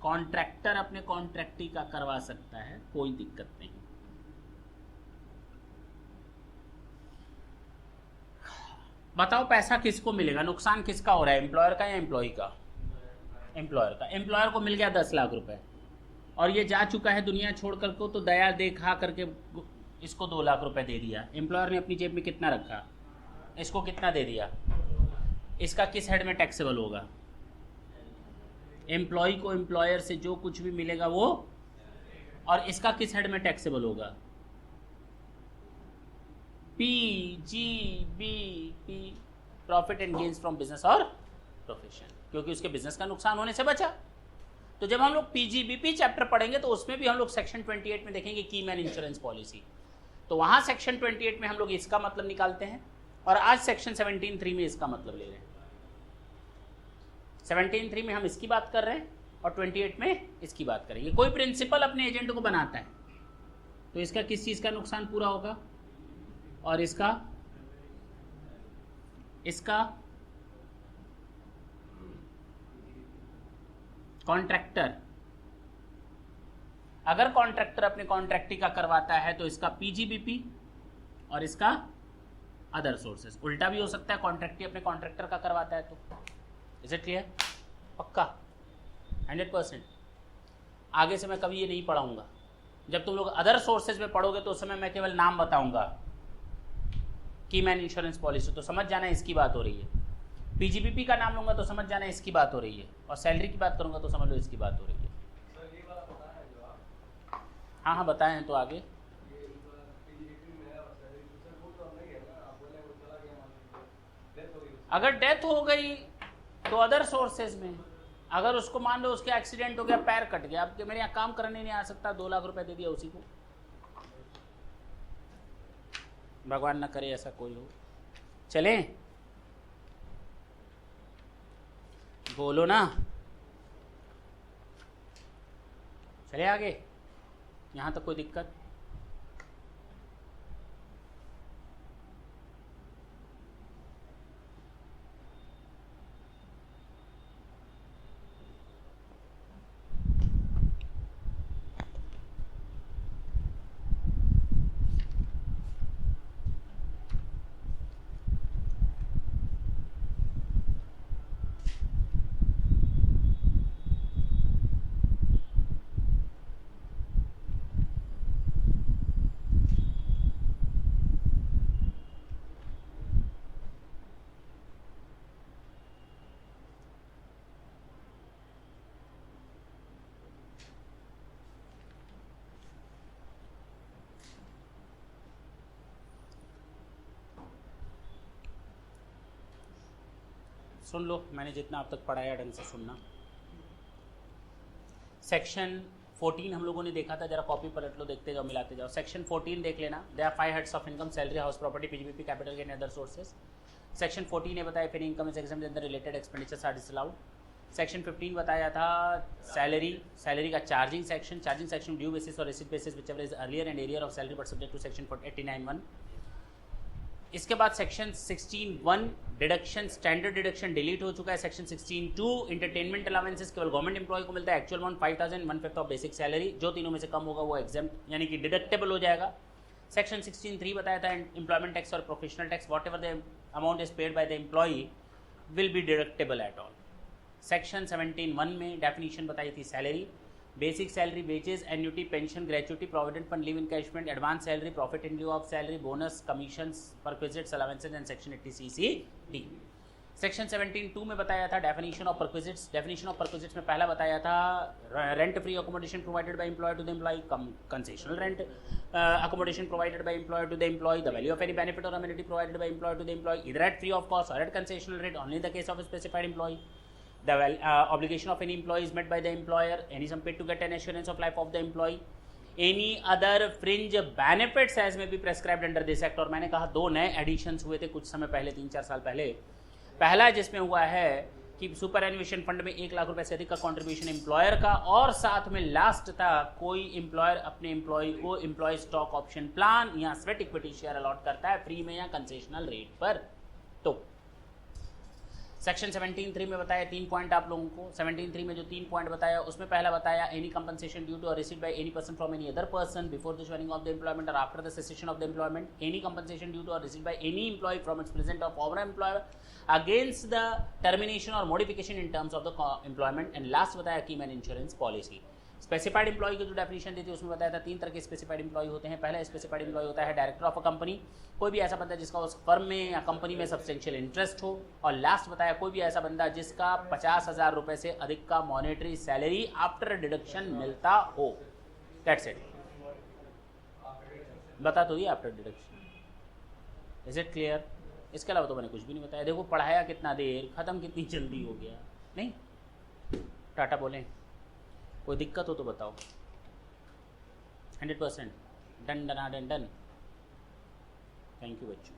कॉन्ट्रैक्टर अपने कॉन्ट्रैक्टी का करवा सकता है, कोई दिक्कत नहीं। बताओ पैसा किसको मिलेगा? नुकसान किसका हो रहा है? एम्प्लॉयर का या एम्प्लॉय का? एम्प्लॉयर का। एम्प्लॉयर को मिल गया 10 लाख रुपए, और ये जा चुका है दुनिया छोड़ करके, तो दया देखा करके इसको 2 लाख रुपए दे दिया। एम्प्लॉयर ने अपनी जेब में कितना रखा? इसको कितना दे दिया? इसका किस हेड में टैक्सेबल होगा? एम्प्लॉय को एम्प्लॉयर से जो कुछ भी मिलेगा वो, और इसका किस हेड में टैक्सेबल होगा? PGBP, profit and gains from business और प्रोफेशन, क्योंकि उसके बिजनेस का नुकसान होने से बचा। तो जब हम लोग PGBP चैप्टर पढ़ेंगे तो उसमें भी हम लोग सेक्शन 28 में देखेंगे कीमैन इंश्योरेंस पॉलिसी। तो वहां सेक्शन 28 में हम लोग इसका मतलब निकालते हैं, और आज सेक्शन 17(3) में इसका मतलब ले रहे हैं। 17(3) में हम इसकी बात कर रहे हैं, और 28 में इसकी बात करेंगे। कोई प्रिंसिपल अपने एजेंट को बनाता है, तो इसका किस चीज का नुकसान पूरा होगा? और इसका कॉन्ट्रैक्टर, अगर कॉन्ट्रैक्टर अपने कॉन्ट्रैक्टी का करवाता है तो इसका PGBP, और इसका अदर सोर्सेस। उल्टा भी हो सकता है, कॉन्ट्रैक्टी अपने कॉन्ट्रैक्टर का करवाता है तो। Is it clear? पक्का 100%। आगे से मैं कभी ये नहीं पढ़ाऊंगा। जब तुम लोग अदर सोर्सेज में पढ़ोगे तो उस समय मैं केवल नाम बताऊंगा, कीमैन इंश्योरेंस पॉलिसी, तो समझ जाना इसकी बात हो रही है। PGBP का नाम लूंगा तो समझ जाना इसकी बात हो रही है, और सैलरी की बात करूंगा तो समझ लो इसकी बात हो रही है। हाँ हाँ बताएं तो आगे। अगर डेथ हो गई तो अदर सोर्सेज में, अगर उसको मान लो उसके एक्सीडेंट हो गया, पैर कट गया, अब मेरे यहाँ काम करने नहीं आ सकता, 2 लाख रुपए दे दिया उसी को, भगवान ना करे ऐसा कोई हो। चलें, बोलो ना, चले आगे, यहाँ तक कोई दिक्कत? सुन लो, मैंने जितना अब तक पढ़ाया ढंग से सुनना। सेक्शन 14 हम लोगों ने देखा था, जरा कॉपी पलट लो, देखते जाओ, मिलाते जाओ। सेक्शन 14 देख लेना, they are 5 heads of income, salary, house property, PGBP, capital gain, other sources. Section 14 ने बताया फिर income is exempt and the related expenditures are disallowed. Section 15 बताया था सैलरी का चार्जिंग सेक्शन ड्यू बेसिस और receipt basis whichever is earlier and arrear of salary but subject to section 89(1). इसके बाद section 16(1) deduction, standard deduction delete हो चुका है। Section 16(2) entertainment allowances केवल गवर्नमेंट एम्प्लॉय को मिलता है, actual amount 5,000, 1/5 of basic salary, जो तीनों में से कम होगा वो एग्जाम्प्ट यानी कि डिडक्टेबल हो जाएगा। सेक्शन 16(3) बताया था एम्प्लॉयमेंट टैक्स और professional tax, whatever the amount is paid by the employee will be deductible at all. Section 17(1) में डेफिनेशन बताई थी salary, basic salary, wages, annuity, pension, gratuity, provident fund, leave encashment, advance salary, profit in lieu of salary, bonus, commissions, perquisites, allowances and section 80(c)(d). Section 17(2) में बताया था definition of perquisites. Definition of perquisites में पहला बताया था rent free accommodation provided by employer to the employee, concessional rent accommodation provided by employer to the employee, the value of any benefit or amenity provided by employer to the employee, either at free of cost or at concessional rate only in the case of specified employee. The obligation of any employee is met by the employer, any sum paid to get an assurance of life of the employee, any other fringe benefits as may be prescribed under this act। और मैंने कहा 2 नए editions हुए थे कुछ समय पहले, 3-4 साल पहले। पहला जिसमें हुआ है कि सुपर एनुएशन फंड में 1 लाख रुपए से अधिक का कंट्रीब्यूशन एम्प्लॉयर का, और साथ में लास्ट था कोई एम्प्लॉयर अपने एम्प्लॉय को एम्प्लॉय स्टॉक ऑप्शन प्लान या स्वेट इक्विटी शेयर अलॉट करता है फ्री में या कंसेशनल रेट पर। तो सेक्शन 17(3) में बताया 3 पॉइंट आप लोगों को। 17(3) में जो 3 पॉइंट बताया उसमें पहला बताया एनी कंपनसेशन ड्यू टू और received by any person from any other person before the joining of the employment or after the cessation of the employment, any compensation due to और received by any employ from its present और former employer against the termination or modification in terms of the employment. And last बताया keyman insurance policy. Specified employee की जो definition दी थी उसमें बताया था 3 तरह के स्पेसिफाइड एम्प्लॉय होते हैं। पहला स्पेसिफाइड एम्प्लॉय होता है डायरेक्टर ऑफ अ कंपनी, कोई भी ऐसा बंदा जिसका उस फर्म में या कंपनी में सब्सटेंशियल इंटरेस्ट हो। और लास्ट बताया कोई भी ऐसा बंदा जिसका 50,000 रुपए से अधिक का मॉनेटरी सैलरी आफ्टर डिडक्शन मिलता हो। दैट्स इट, बता तो दिया after deduction. Is it clear? इसके अलावा तो मैंने कुछ भी नहीं बताया। देखो पढ़ाया कितना देर, खत्म कितनी जल्दी हो गया। नहीं, टाटा बोलें, कोई दिक्कत हो तो बताओ। 100% done done done done. Thank you बच्चों।